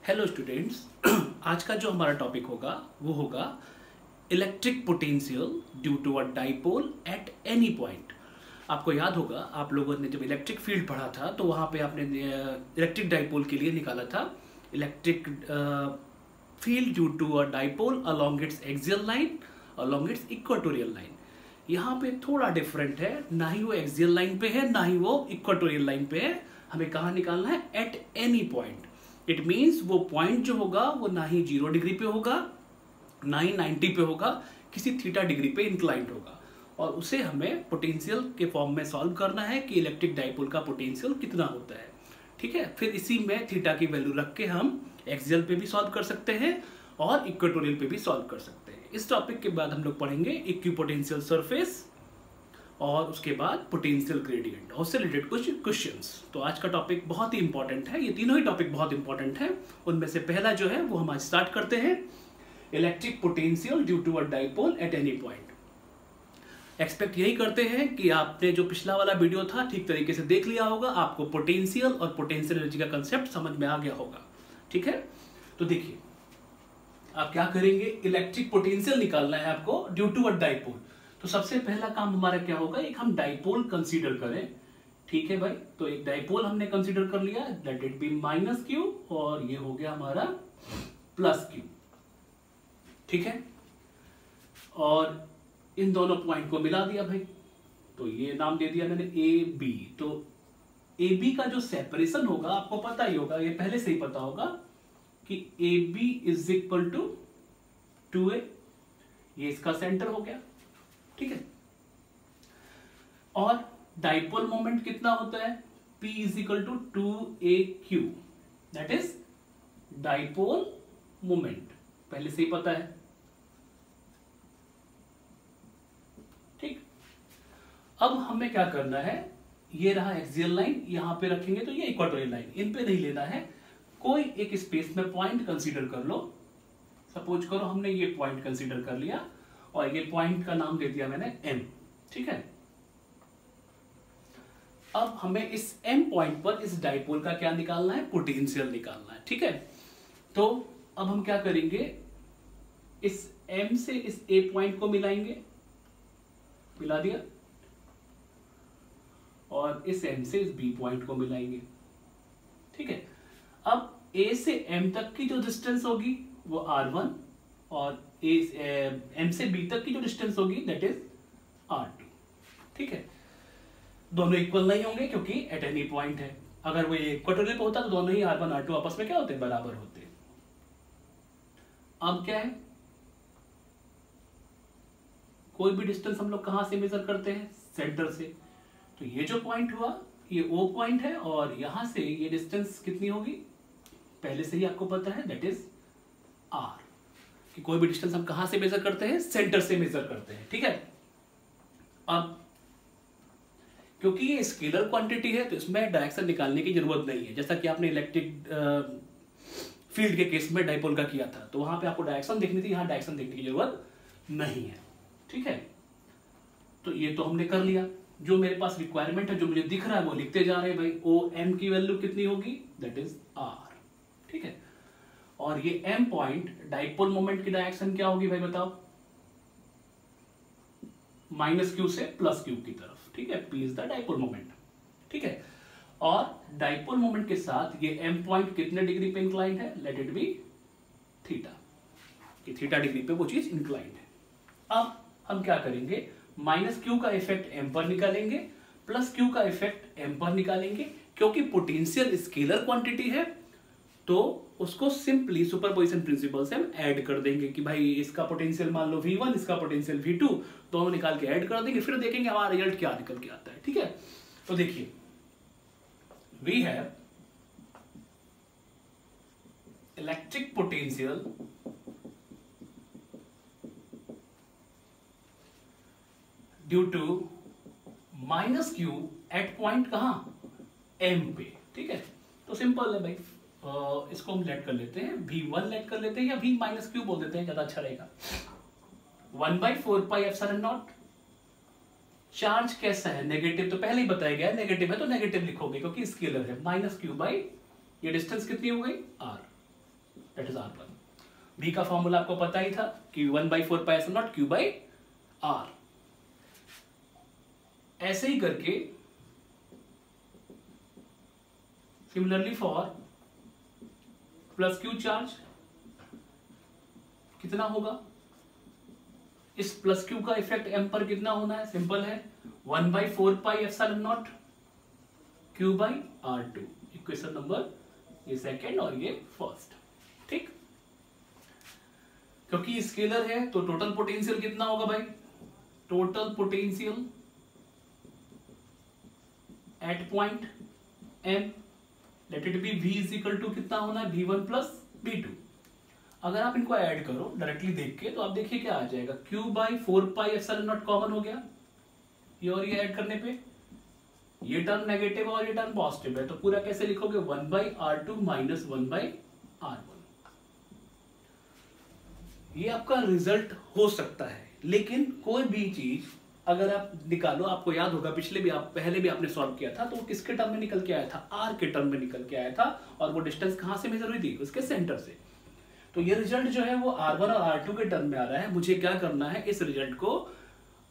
Hello students. आज का जो हमारा टॉपिक होगा वो होगा electric potential due to a dipole at any point. आपको याद होगा, आप लोगों ने जब इलेक्ट्रिक फील्ड पढ़ा था तो वहाँ पे आपने इलेक्ट्रिक डाइपोल के लिए निकाला था electric field due to a dipole along its axial line along its equatorial line. यहाँ पे थोड़ा डिफरेंट है, ना ही वो एक्सियल लाइन पे है ना ही वो इक्वेटोरियल लाइन पे है। हमें कहाँ निकालना है? Eight any point. It means वो पॉइंट जो होगा वो ना ही 0 डिग्री पे होगा ना ही 90 पे होगा, किसी थीटा डिग्री पे इंक्लाइंड होगा, और उसे हमें पोटेंशियल के फॉर्म में सॉल्व करना है कि इलेक्ट्रिक डाइपोल का पोटेंशियल कितना होता है। ठीक है, फिर इसी में थीटा की वैल्यू रख के हम एक्सियल पे भी सॉल्व कर सकते हैं और इक्वेटोरियल पे भी सॉल्व कर सकते हैं। इस टॉपिक के बाद हम लोग पढ़ेंगे इक्विपोटेंशियल सरफेस और उसके बाद पोटेंशियल ग्रेडियंट और उससे रिलेटेड कुछ क्वेश्चंस। तो आज का टॉपिक बहुत ही इंपॉर्टेंट है, ये तीनों ही टॉपिक बहुत इंपॉर्टेंट है। उनमें से पहला जो है वो हम आज स्टार्ट करते हैं, electric potential due to a dipole at any point. Expect यही करते हैं कि आपने जो पिछला वाला वीडियो था ठीक तरीके से देख लिया होगा, आपको पोटेंशियल और पोटेंशियल एनर्जी का कंसेप्ट समझ में आ गया होगा। ठीक है, तो देखिए आप क्या करेंगे, इलेक्ट्रिक पोटेंशियल निकालना है आपको ड्यू टू अ डाइपोल। तो सबसे पहला काम हमारा क्या होगा, एक हम डाइपोल कंसीडर करें। ठीक है भाई, तो एक डाइपोल हमने कंसीडर कर लिया, late it B minus Q और ये हो गया हमारा प्लस क्यू। ठीक है, और इन दोनों पॉइंट को मिला दिया भाई, तो ये नाम दे दिया मैंने ए बी। तो ए बी का जो सेपरेशन होगा आपको पता ही होगा, ये पहले से ही पता होगा कि A B is equal to 2a, ये इसका सेंटर हो गया। ठीक है, और डाइपोल मोमेंट कितना होता है? P is equal to 2aq, that is dipole moment, पहले से ही पता है। ठीक, अब हमें क्या करना है, ये रहा एक्सियल लाइन, यहां पे रखेंगे तो ये इक्वेटोरियल लाइन, इन पे नहीं लेना है। कोई एक स्पेस में पॉइंट कंसीडर कर लो, सपोज करो हमने ये पॉइंट कंसीडर कर लिया और ये पॉइंट का नाम दे दिया मैंने M। ठीक है, अब हमें इस M पॉइंट पर इस डाइपोल का क्या निकालना है? पोटेंशियल निकालना है। ठीक है, तो अब हम क्या करेंगे, इस M से इस A पॉइंट को मिलाएंगे, मिला दिया, और इस M से इस B पॉइंट को मिलाएंगे। ठीक है, अब A से M तक की जो डिस्टेंस होगी वो R1 और M से B तक की जो डिस्टेंस होगी दैट इज R2। ठीक है, दोनों इक्वल नहीं होंगे क्योंकि एट एनी पॉइंट है। अगर वो इक्वेटोरियल पे होता तो दोनों ही R1 R2 आपस में क्या होते? बराबर होते। अब क्या है, कोई भी डिस्टेंस हम लोग कहां से मेजर करते हैं? सेंटर से। तो ये जो पॉइंट हुआ ये O पॉइंट है और यहां से ये डिस्टेंस कितनी होगी? पहले से ही आपको पता है, दैट इज R। कि कोई भी डिस्टेंस हम कहां से मेजर करते हैं? सेंटर से मेजर करते हैं। ठीक है, अब क्योंकि ये स्केलर क्वांटिटी है तो इसमें डायरेक्शन निकालने की जरूरत नहीं है, जैसा कि आपने इलेक्ट्रिक फील्ड के केस में डाइपोल का किया था, तो वहां पे आपको डायरेक्शन देखनी थी, यहां डायरेक्शन देखने की जरूरत नहीं है। ठीक है, तो ये तो हमने कर लिया। जो मेरे पास रिक्वायरमेंट है, जो मुझे दिख रहा है वो लिखते जा रहे हैं भाई। ओ एम की वैल्यू कितनी होगी? That is R। ठीक है, और ये M पॉइंट डाइपोल मोमेंट की डायरेक्शन क्या होगी भाई बताओ? माइनस क्यू से प्लस क्यू की तरफ। ठीक है, P is the dipole moment. ठीक है, और डाइपोल मोमेंट के साथ ये M पॉइंट कितने डिग्री पे इंक्लाइंड है? लेट इट बी थीटा, कि थीटा डिग्री पे वो चीज इंक्लाइंड है। अब हम क्या करेंगे, माइनस क्यू का इफेक्ट M पर निकालेंगे, प्लस क्यू का इफेक्ट M पर निकालेंगे। क्योंकि पोटेंशियल स्केलर क्वांटिटी है तो उसको सिंपली सुपरपोजिशन प्रिंसिपल से हम ऐड कर देंगे कि भाई इसका पोटेंशियल मान लो V1, इसका पोटेंशियल V2, दोनों निकाल के ऐड कर देंगे, फिर देखेंगे हमारा रिजल्ट क्या निकल के आता है। ठीक है, तो देखिए we have electric potential due to minus q at point कहां? M पे। ठीक है, तो सिंपल है भाई, इसको हम लेट कर लेते हैं, V1 लेट कर लेते हैं या V माइनस क्यू बोल देते हैं, ज्यादा अच्छा रहेगा। 1/4πε0। चार्ज कैसा है? नेगेटिव, तो पहले ही बताया गया है, नेगेटिव है तो नेगेटिव लिखोगे क्योंकि स्केलर है। माइनस क्यू बाई ये डिस्टेंस कितनी हो गई? R। That is R1। V का फॉर्मूला आपको पता ही था कि 1/4 pi epsilon not Q by R। ऐसे ही करके similarly for plus Q charge कितना होगा, इस प्लस Q का इफेक्ट M पर कितना होना है, सिंपल है 1/4 pi epsilon not Q by R2। Equation number ये सेकेंड और ये फर्स्ट, ठीक। क्योंकि स्केलर है तो टोटल पोटेंशियल कितना होगा भाई, total potential at point M let it be V is equal to कितना होना है V1 प्लस V2। अगर आप इनको ऐड करो डायरेक्टली देख के तो आप देखिए क्या आ जाएगा, Q by 4 pi epsilon not common हो गया, ये और ये ऐड करने पे ये टर्म नेगेटिव और ये टर्म पॉजिटिव है, तो पूरा कैसे लिखोगे 1/R2 माइनस 1/R1। ये आपका रिजल्ट हो सकता है, लेकिन कोई भी चीज अगर आप निकालो, आपको याद होगा पहले भी आपने सॉल्व किया था, तो वो किसके टर्म में निकल के आया था, R के टर्म में निकल के आया था, और वो डिस्टेंस कहां से मेजर हुई थी, उसके सेंटर से। तो ये रिजल्ट जो है वो R1 और R2 के टर्म में आ रहा है, मुझे क्या करना है, इस रिजल्ट को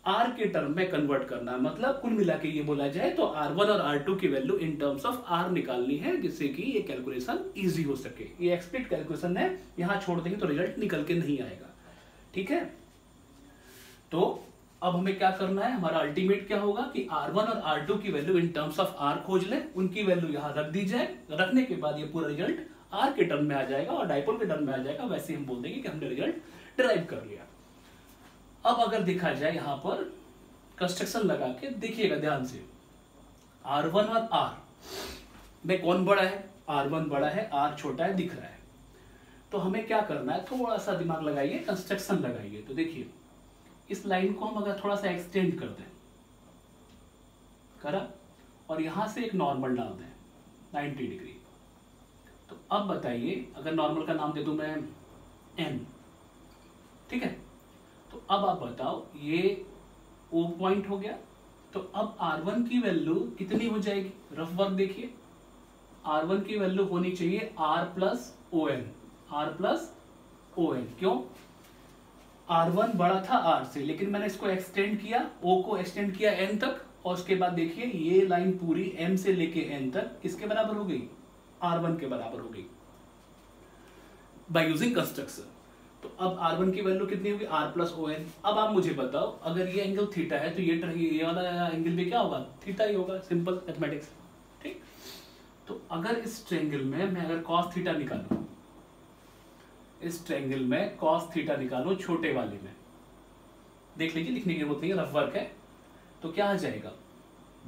R के टर्म में कन्वर्ट करना है। मतलब कुल मिला के ये बोला जाए तो R1 और R2 की value in terms of R निकालनी है, जिससे कि ये कैलकुलेशन इजी हो सके। ये एक्सपेक्ट कैलकुलेशन है, यहां छोड़ देंगे तो रिजल्ट निकल के नहीं आएगा, ठीक है। तो अब हमें क्या करना है, हमारा अल्टीमेट क्या होगा कि R1 और R2 की value in terms of R खोज ले, उनकी वैल्यू यहां रख दी जाए, रखने के बाद ये पूरा रिजल्ट R के टर्म में आ जाएगा और डाइपोल के टर्म में आ जाएगा। वैसे हम बोल देंगे कि हमने रिजल्ट डिराइव कर लिया। अब अगर देखा जाए यहां पर कंस्ट्रक्शन लगा के देखिएगा ध्यान से, R1 और R में कौन बड़ा है, R1 बड़ा है, R छोटा है, दिख रहा है। तो हमें क्या करना है, थोड़ा सा दिमाग लगाइए, कंस्ट्रक्शन लगाइए। तो देखिए इस लाइन को हम अगर थोड़ा सा एक्सटेंड कर दें, करा, और यहां से एक नॉर्मल डाल दें 90 डिग्री, तो अब बताइए अगर नॉर्मल का नाम दे दूं मैं N, ठीक है। तो अब आप बताओ ये O पॉइंट हो गया, तो अब R1 की वैल्यू कितनी हो जाएगी, रफ वर्क देखिए, R1 की वैल्यू होनी चाहिए R plus ON, R plus ON। क्यों, R1 बड़ा था R से, लेकिन मैंने इसको एक्सटेंड किया, O को एक्सटेंड किया N तक, और उसके बाद देखिए ये लाइन पूरी M से लेके N तक किसके बराबर हो गई, R1 के बराबर हो गई बाय यूजिंग कंस्ट्रक्शन। तो अब R1 की वैल्यू कितनी होगी, R प्लस ON। अब आप मुझे बताओ अगर ये एंगल थीटा है तो ये वाला एंगल भी क्या होगा, थीटा ही होगा, सिंपल मैथमेटिक्स, ठीक। तो अगर इस ट्रायंगल में मैं अगर cos थीटा निकालूं, इस ट्रायंगल में cos थीटा निकालूं छोटे वाले में, देख लीजिए, लिखने की जरूरत नहीं है, रफ वर्क है, तो क्या आ जाएगा,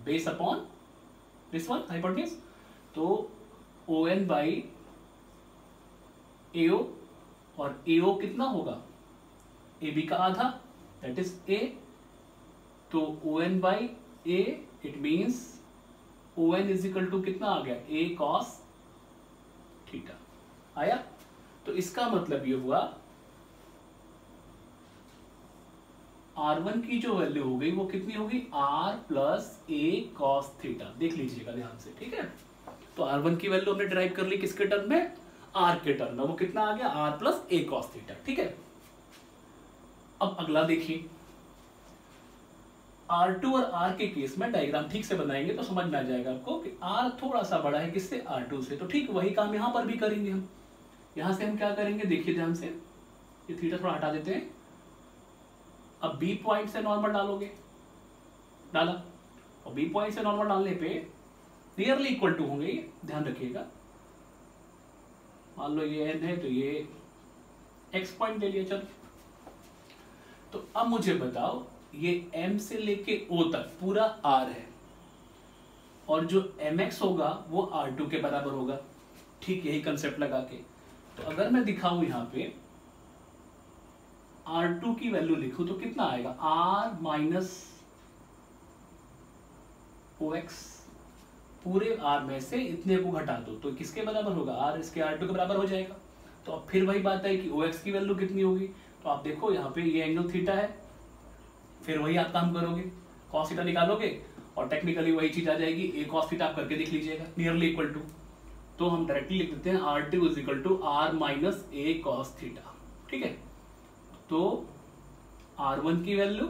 base upon this one hypotenuse, तो ON बाई AO, और AO कितना होगा, AB का आधा, दैट इज A, तो ON by A, it means ON is equal to कितना आ गया, A cos थीटा आया। तो इसका मतलब ये हुआ R1 की जो वैल्यू हो गई वो कितनी होगी, R plus A cos theta, देख लीजिएगा ध्यान से, ठीक है। तो R1 की वैल्यू हमने डिराइव कर ली किसके टर्म में, R के टर्म में, वो कितना आ गया, R plus A cos theta, ठीक है। अब अगला देखिए, R2 और R के केस में डायग्राम ठीक से बनाएंगे तो समझ में आ जाएगा आपको कि R थोड़ा सा बड़ा है किससे, R2 से, तो ठीक वही काम यहां पर भी करेंगे हम। यहां से हम क्या करेंगे, देखिए ध्यान से, ये थीटा थोड़ा हटा देते हैं। अब B पॉइंट से नॉर्मल डालोगे, डाला, और B पॉइंट से नॉर्मल डालने पे नियरली इक्वल टू होंगे, ध्यान रखिएगा। मान लो ये N है तो ये X पॉइंट ले लिया, चलो। तो अब मुझे बताओ ये M से लेके O तक पूरा R है, और जो MX होगा वो R2 के बराबर होगा, ठीक यही कंसेप्ट लगा के। तो अगर मैं दिखाऊं यहाँ पे R2 की वैल्यू लिखूं तो कितना आएगा, R माइनस OX, पूरे R में से इतने को घटा दो तो किसके बराबर होगा, R इसके R2 के बराबर हो जाएगा। तो अब फिर वही बात है कि OX की वैल्यू कितनी होगी, तो आप देखो यहाँ पे ये एंगल थीटा है, फिर वही आप काम करोगे, cos थीटा निकालोगे और टेक्निकली वही चीज आ जाएगी, A cos थीटा आप करके देख लीजिएगा, नियरली इक्वल टू। तो हम डायरेक्टली लिख देते हैं R2 is equal to R minus a cos theta. ठीक है, तो R1 की वैल्यू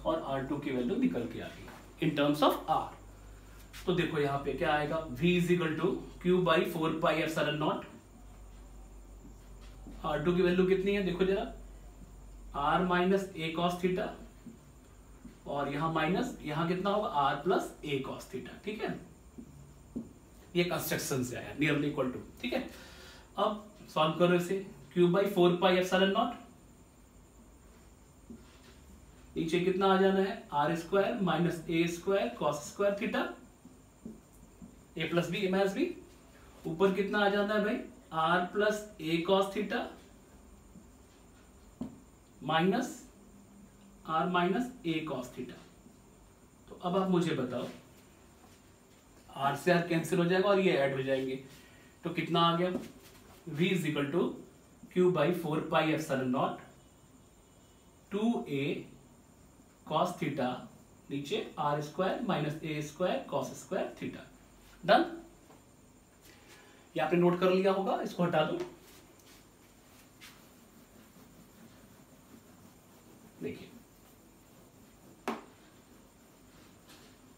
और R2 की वैल्यू निकल के आ गई इन टर्म्स ऑफ R। तो देखो यहाँ पे क्या आएगा, V is equal to Q by 4 pi epsilon naught. R2 की वैल्यू कितनी है देखो जरा, R minus a cos theta, और यहाँ माइनस, यहाँ कितना होगा R plus a cos theta. ठीक है, ये कंस्ट्रक्शन से आया नियरली इक्वल टू। ठीक है, अब सॉल्व करो इसे, q by 4 pi epsilon naught, नीचे कितना आ जाना है r square minus A square cos square theta, a plus b a minus b, ऊपर कितना आ जाना है भाई r plus a cos theta minus r minus a cos theta. तो अब आप मुझे बताओ, आर से आर कैंसिल हो जाएगा और ये ऐड हो जाएंगे, तो कितना आ गया, v is equal to Q by 4 pi epsilon naught 2a cos theta, नीचे आर स्क्वायर माइनस ए square cos square theta. Done, ये आपने नोट कर लिया होगा, इसको हटा दो। देखिए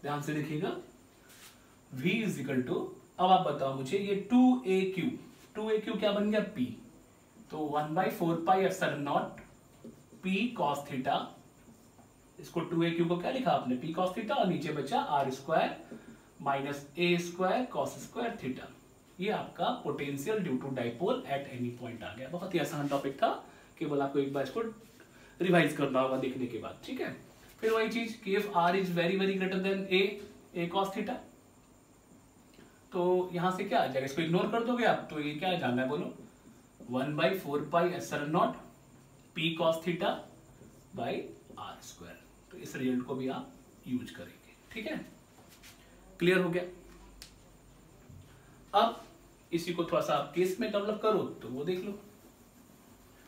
ध्यान से देखिएगा, v इज इक्वल टू, अब आप बताओ मुझे ये 2aq क्या बन गया p, तो 1/4 pi epsilon naught p cos theta, इसको 2aq को क्या लिखा आपने p cos थीटा, और नीचे बचा आर स्क्वायर माइनस ए स्क्वायर कॉस स्क्वायर थीटा। ये आपका potential due to dipole at any point आ गया। बहुत ही आसान टॉपिक था, केवल आपको एक बार इसको रिवाइज करना होगा देखने के बाद। ठीक है, फिर वही चीज कि if r is very very greater than a cos theta, तो यहां से क्या आ जाएगा, इसको इग्नोर कर दोगे आप, तो ये क्या जानना है बोलो, 1/4 pi epsilon naught p cos theta by r square. तो इस रिजल्ट को भी आप यूज करेंगे। ठीक है, क्लियर हो गया। अब इसी को थोड़ा सा आप केस में डेवलप करो तो वो देख लो,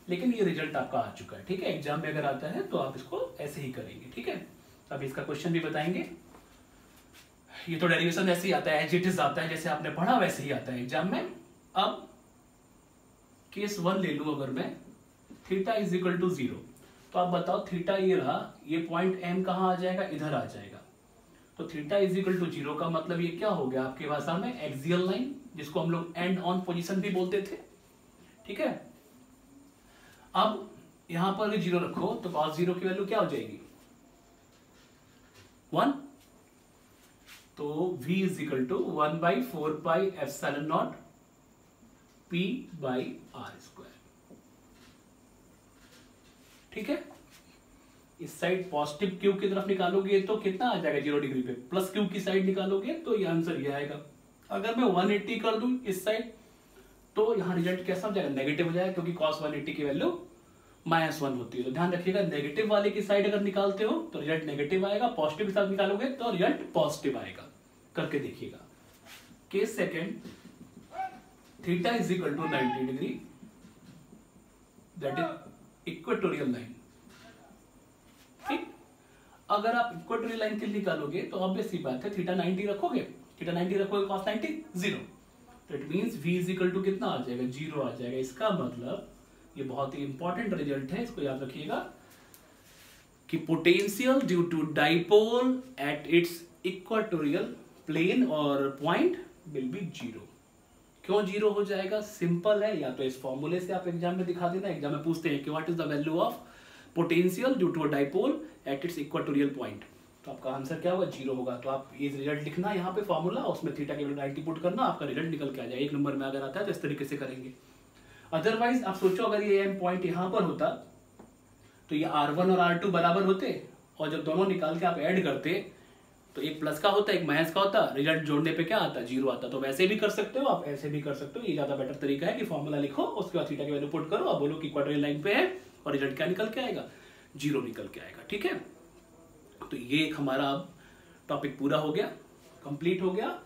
लेकिन ये रिजल्ट आपका आ चुका है। ठीक है, एग्जाम में अगर आता है तो आप इसको ऐसे ही करेंगे। ठीक है, अब इसका क्वेश्चन भी बताएंगे। ये तो डेरिवेशन ऐसे ही आता है, एज इट इज आता है, जैसे आपने पढ़ा वैसे ही आता है एग्जाम में। अब केस 1 ले लूं अगर मैं, थीटा इज इक्वल टू 0, तो आप बताओ थीटा ये रहा, ये पॉइंट m कहां आ जाएगा, इधर आ जाएगा। तो थीटा इज इक्वल टू 0 का मतलब ये क्या हो गया आपकी भाषा में, एक्सियल लाइन, जिसको हम लोग एंड ऑन पोजीशन भी बोलते थे। ठीक है, अब यहां पर अगर 0 रखो तो cos 0 की वैल्यू क्या हो जाएगी 1, तो v is equal to 1/4 pi epsilon naught p by r square. ठीक है, इस साइड पॉजिटिव क्यू की तरफ निकालोगे तो कितना आ जाएगा 0 डिग्री पे, प्लस क्यू की साइड निकालोगे तो ये आंसर ये आएगा। अगर मैं 180 कर दूं इस साइड, तो यहाँ रिजल्ट कैसा हो जाएगा, नेगेटिव हो जाएगा, क्योंकि cos 180 की वैल्यू -1 होती है। तो ध्यान रखिएगा, नेगेटिव वाले की साइड अगर निकालते हो तो रिजल्ट नेगेटिव आएगा, पॉजिटिव के साथ निकालोगे तो रिजल्ट पॉजिटिव आएगा। करके देखिएगा। Case second, theta is equal to 90 degree, that is equatorial line. ठीक, अगर आप इक्वेटोरियल लाइन के लिए निकालोगे तो ऑब्वियस सी बात है, थीटा 90 रखोगे, थीटा 90 रखोगे, cos 90 0, तो it means v is equal to कितना आ जाएगा 0 आ जाएगा। इसका मतलब ये बहुत ही इंपॉर्टेंट रिजल्ट है, इसको याद रखिएगा कि potential due to dipole at its equatorial plane और पॉइंट विल बी 0। क्यों 0 हो जाएगा, सिंपल है, या तो इस फॉर्मूले से आप एग्जाम में दिखा देना। एग्जाम में पूछते हैं कि what is the value of potential due to a dipole at its equatorial point, तो आपका आंसर क्या होगा 0 होगा। तो आप ये रिजल्ट लिखना यहाँ पे फॉर्मूला, उसमें थीटा की वैल्यू 90 पुट करना, आपका रिजल्ट निकल के आ जाए। 1 नंबर में अगर आता है तो इस तरीके से करेंगे। अदरवाइज आप सोचो अगर ये एम पॉइंट यहाँ पर होता तो ये R1 और R2 बराबर होते, और जब दोनों निकाल के आप ऐड करते तो एक प्लस का होता, एक माइनस का होता, रिजल्ट जोड़ने पे क्या आता 0 आता। तो वैसे भी कर सकते हो आप, ऐसे भी कर सकते हो, ये ज्यादा बेटर तरीका है कि फॉर्मूला लिखो, उसके बाद थीटा की वैल्यू पुट करो और बोलो कि इक्वेटोरियल लाइन पे है, और रिजल्ट क्या निकल के आएगा 0 निकल के आएगा। ठीक है, तो ये एक हमारा अब टॉपिक पूरा हो गया, कंप्लीट हो गया।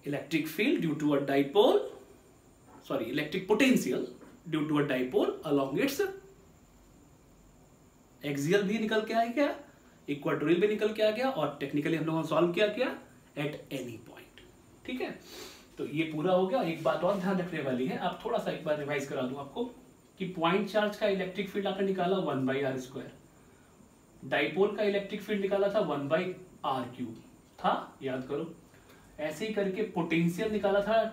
Electric field due to a dipole, sorry electric potential due to a dipole along its axial भी निकल के आ गया, इक्वेटोरियल भी निकल के आ गया, और टेक्निकली हम लोगों ने सॉल्व किया एट एनी पॉइंट। ठीक है, तो ये पूरा हो गया। एक बात और ध्यान रखने वाली है, आप थोड़ा सा एक बार रिवाइज करा दूं आपको कि पॉइंट चार्ज का इलेक्ट्रिक फील्ड आपने निकाला 1/r², डाइपोल का इलेक्ट्रिक फील्ड निकाला था 1/r³ था, याद करो। ऐसे ही करके पोटेंशियल निकाला था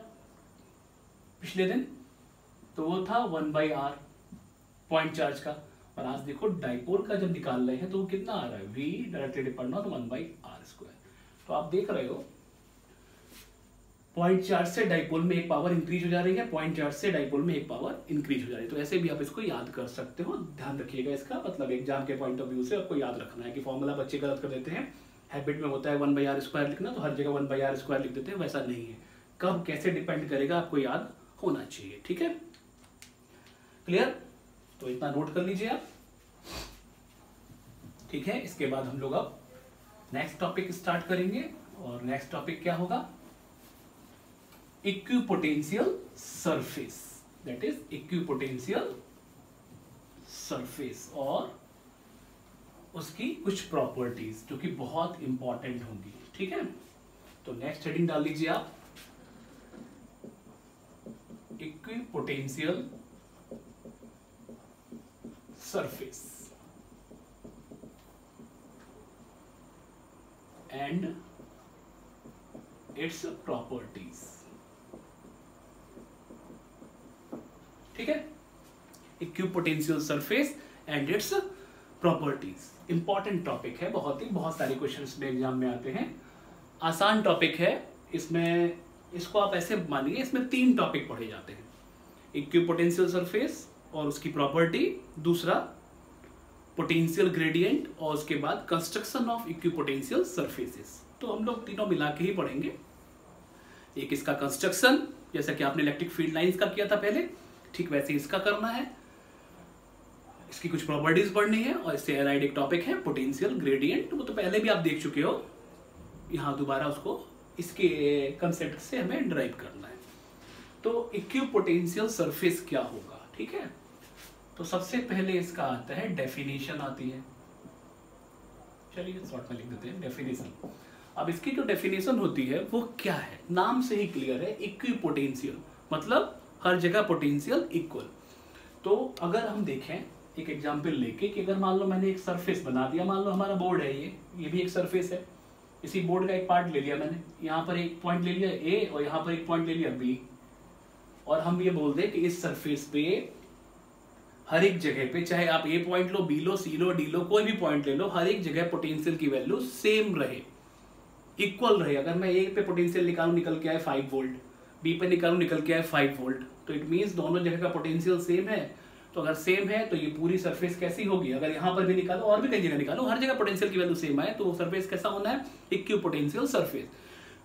पिछले दिन, तो वो था 1/r पॉइंट चार्ज का। और आज देखो डाइपोल का जब निकाल रहे हैं तो वो कितना आ रहा है, v directly depend on 1/r²। तो आप देख रहे हो पॉइंट चार्ज से डाइपोल में एक पावर इंक्रीज हो जा रही है, पॉइंट चार्ज से डाइपोल में एक पावर इंक्रीज हो जा रही है। तो ऐसे भी आप इसको याद कर सकते हो, ध्यान रखिएगा इसका, मतलब एग्जाम के पॉइंट ऑफ व्यू से आपको याद रखना है कि फॉर्मूला बच्चे गलत कर देते हैं। हैबिट में होता है 1/r² लिखना, तो हर जगह 1/r² लिख देते हैं, वैसा नहीं है। कब कैसे डिपेंड करेगा आपको याद होना चाहिए, ठीक है, क्लियर। तो इतना नोट कर लीजिए आप, ठीक है। इसके बाद हम लोग अब नेक्स्ट टॉपिक स्टार्ट करेंगे, और नेक्स्ट टॉपिक क्या होगा, equipotential surface, that is equipotential surface और उसकी कुछ प्रॉपर्टीज जो कि बहुत इंपॉर्टेंट होंगी, ठीक है। तो नेक्स्ट हेडिंग डाल लीजिए आप, equipotential surface and its properties, ठीक है। Equipotential surface and its properties important topic है, बहुत सारे क्वेश्चंस में एग्जाम में आते हैं। आसान टॉपिक है, इसमें इसको आप ऐसे मानिए इसमें 3 टॉपिक पढ़े जाते हैं, इक्विपोटेंशियल सरफेस और उसकी प्रॉपर्टी, दूसरा पोटेंशियल ग्रेडियंट, और उसके बाद कंस्ट्रक्शन ऑफ इक्विपोटेंशियल सरफेसेस। तो हम लोग तीनों मिला के ही पढ़ेंगे। एक इसका कंस्ट्रक्शन, जैसा कि आपने इलेक्ट्रिक फील्ड लाइंस का किया था पहले, ठीक वैसे इसका करना है। इसकी कुछ प्रॉपर्टीज पढ़नी है, और इससे एलाइड एक टॉपिक है पोटेंशियल ग्रेडियंट, वो तो पहले भी आप देख चुके हो, यहाँ दोबारा उसको इसके कंसेप्ट से हमें ड्राइव करना है। तो इक्विपोटेंशियल सरफेस क्या होगा, ठीक है। तो सबसे पहले इसका आता है डेफिनेशन आती है, चलिए शॉर्ट में लिख देते हैं डेफिनेशन। अब इसकी जो डेफिनेशन होती है वो क्या है, नाम से ही क्लियर है, इक्विपोटेंशियल मतलब हर जगह पोटेंशियल इक्वल। तो अगर हम देखें एक एग्जांपल लेके कि अगर मान लो मैंने एक सरफेस बना दिया, मान लो हमारा बोर्ड है, ये भी एक सरफेस है, इसी बोर्ड का एक पार्ट ले लिया मैंने, यहाँ पर एक पॉइंट ले लिया ए और यहाँ पर एक पॉइंट ले लिया बी, और हम ये बोल दें कि इस सरफेस पे हर एक जगह पे, चाहे आप ए पॉइंट लो, बी लो, सी लो, डी लो, कोई भी पॉइंट ले लो, हर एक जगह पोटेंशियल की वैल्यू सेम रहे, इक्वल रहे। अगर मैं ए पे पोटेंशियल निकालूं, निकल के आए 5 वोल्ट, बी पे निकालूं, निकल के आए 5 वोल्ट, तो इट मीन्स दोनों जगह का पोटेंशियल सेम है। तो अगर सेम है तो ये पूरी सरफेस कैसी होगी, अगर यहाँ पर भी निकालो और भी कई जगह निकालो, हर जगह पोटेंशियल की वैल्यू सेम आए, तो वो सरफेस कैसा होना है, इक्विपोटेंशियल सरफेस।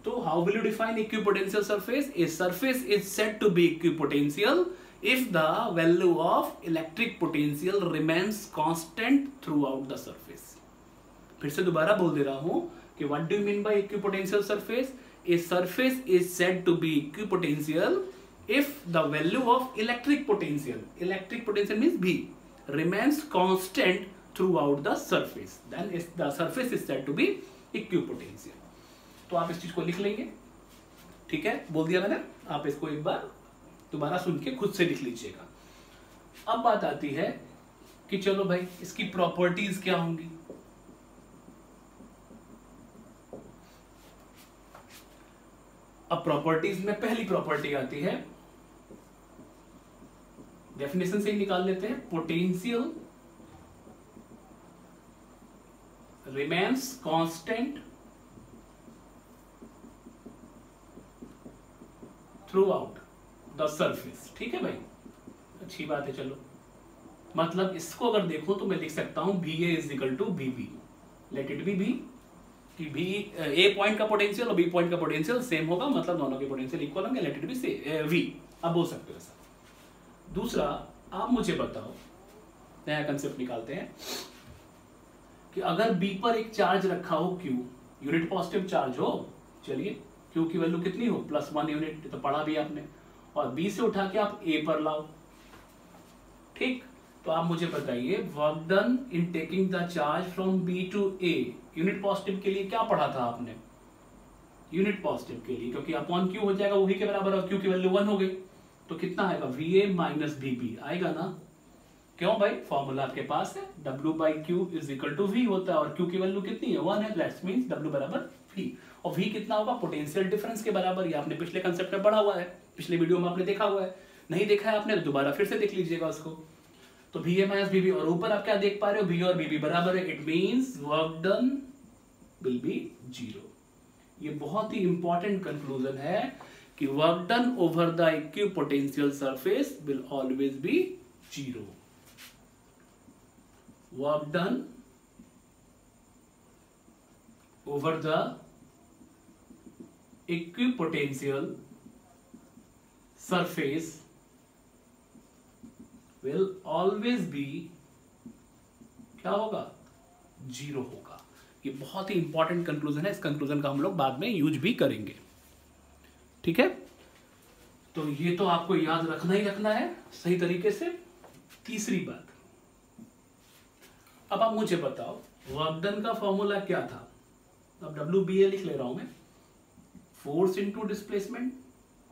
तो how will you define equipotential surface? A surface is said to be equipotential if the value of electric potential remains constant throughout the surface। फिर से दोबारा बोल दे रहा हूं कि what do you mean by equipotential surface? A surface is said to be equipotential if the value of electric potential means V, remains constant throughout the surface, then the surface is said to be equipotential। तो आप इस चीज को लिख लेंगे, ठीक है, बोल दिया मैंने, आप इसको एक बार दोबारा सुन के खुद से लिख लीजिएगा। अब बात आती है कि चलो भाई इसकी प्रॉपर्टीज क्या होंगी। अब प्रॉपर्टीज में पहली प्रॉपर्टी आती है, डेफिनेशन से ही निकाल लेते हैं, potential remains constant through out the surface. ठीक है भाई, अच्छी बात है। चलो मतलब इसको अगर देखो तो मैं लिख सकता हूं B A is equal to B B, let it be B, कि बी ए पॉइंट का पोटेंशियल और बी पॉइंट का पोटेंशियल सेम होगा, मतलब दोनों के पोटेंशियल इक्वल होंगे, let it be say V. अब बोल सकते हो ऐसा। दूसरा, आप मुझे बताओ, नया कंसेप्ट निकालते हैं कि अगर बी पर एक चार्ज रखा हो क्यू, यूनिट पॉजिटिव चार्ज हो, चलिए क्यू की वैल्यू कितनी हो, +1 यूनिट, तो पढ़ा भी आपने, और बी से उठा के आप ए पर लाओ, ठीक। तो आप मुझे बताइए work done in taking the charge from B to A, unit positive के लिए क्या पढ़ा था आपने, यूनिट पॉजिटिव के लिए, क्योंकि अपॉन क्यू हो जाएगा वो v के बराबर और क्यू की वैल्यू 1 हो गई, तो कितना आएगा Va माइनस Vb आएगा ना। क्यों भाई, फॉर्मूला आपके पास है, W by q is equal to V होता है और Q की वैल्यू कितनी है 1 है, दैट मींस W बराबर V। और V कितना होगा, पोटेंशियल डिफरेंस के बराबर। ये आपने पिछले कंसेप्ट में पढ़ा हुआ है, पिछले वीडियो में आपने देखा हुआ है, नहीं देखा है आपने तो दोबारा फिर से देख लीजिएगा उसको। तो Va माइनस Vb, और ऊपर आप क्या देख पा रहे हो, V और Vb बराबर है, it means work done will be 0। ये बहुत ही इंपॉर्टेंट कंक्लूजन है कि work done over the equipotential surface will always be 0। Work done over the equipotential surface will always be, क्या होगा, 0 होगा। ये बहुत ही इंपॉर्टेंट कंक्लूजन है, इस कंक्लूजन का हम लोग बाद में यूज भी करेंगे, ठीक है। तो ये तो आपको याद रखना ही रखना है सही तरीके से। तीसरी बात, अब आप मुझे बताओ वर्क डन का फॉर्मूला क्या था। अब WBA लिख ले रहा हूं मैं, फोर्स इनटू डिस्प्लेसमेंट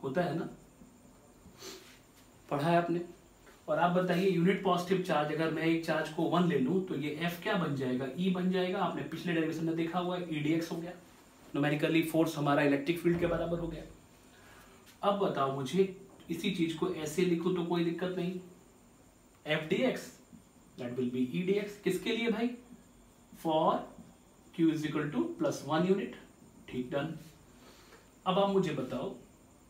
होता है ना, पढ़ा है आपने। और आप बताइए यूनिट पॉजिटिव चार्ज, अगर मैं एक चार्ज को 1 ले लूं तो ये F क्या बन जाएगा, E बन जाएगा। आपने पिछले डेरिवेशन में देखा हुआ है, EDX हो गया, न्यूमेरिकली फोर्स हमारा इलेक्ट्रिक फील्ड के बराबर हो गया। अब बताओ मुझे, इसी चीज को ऐसे लिखूं तो कोई दिक्कत नहीं, FDX that will be EDX, किसके लिए भाई, for Q is equal to +1 unit, ठीक, डन। अब आप मुझे बताओ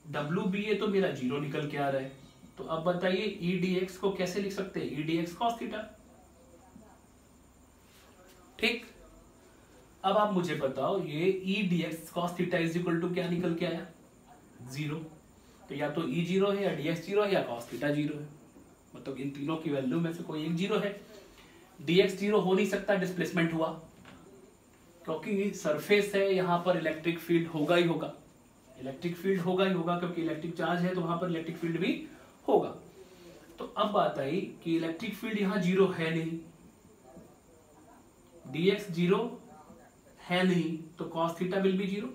WBA तो मेरा 0 निकल के आ रहा है, तो अब बताइए EDX को कैसे लिख सकते हैं, EDX cos थीटा, ठीक। अब आप मुझे बताओ ये EDX cos theta is equal to क्या निकल के आया, 0। तो या तो E 0 है या DX 0 है या cos थीटा 0 है, मतलब इन तीनों की वैल्यू में से कोई एक 0 है। DX 0 हो नहीं सकता, डिस्प्लेसमेंट हुआ, क्योंकि सरफेस है, यहां पर इलेक्ट्रिक फील्ड होगा ही होगा, इलेक्ट्रिक फील्ड होगा ही होगा, क्योंकि इलेक्ट्रिक चार्ज है तो वहां पर इलेक्ट्रिक फील्ड भी होगा। तो अब बात आई कि इलेक्ट्रिक फील्ड यहां 0 है नहीं, DX 0 है नहीं, तो cos थीटा विल बी 0,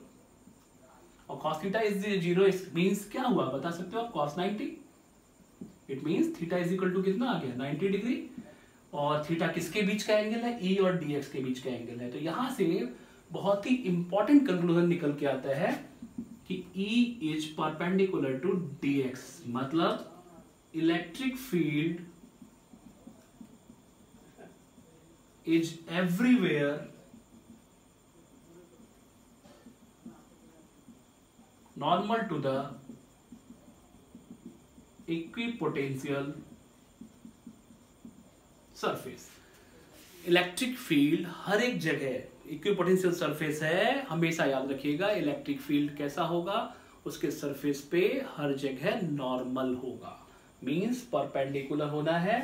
और cos थीटा इज 0 मींस क्या हुआ बता सकते हो आप, cos 90, it means theta is equal to कितना आ गया 90 डिग्री, और थीटा किसके बीच का एंगल है, E और DX के बीच का एंगल है। तो यहां से बहुत ही इंपॉर्टेंट कंक्लूजन निकल के आता है कि E is perpendicular to DX, मतलब electric field is everywhere normal to the equipotential surface. Electric field हर एक जगह, इक्विपोटेंशियल सरफेस है, हमेशा याद रखिएगा इलेक्ट्रिक फील्ड कैसा होगा, उसके सरफेस पे हर जगह नॉर्मल होगा, मींस परपेंडिकुलर होना है।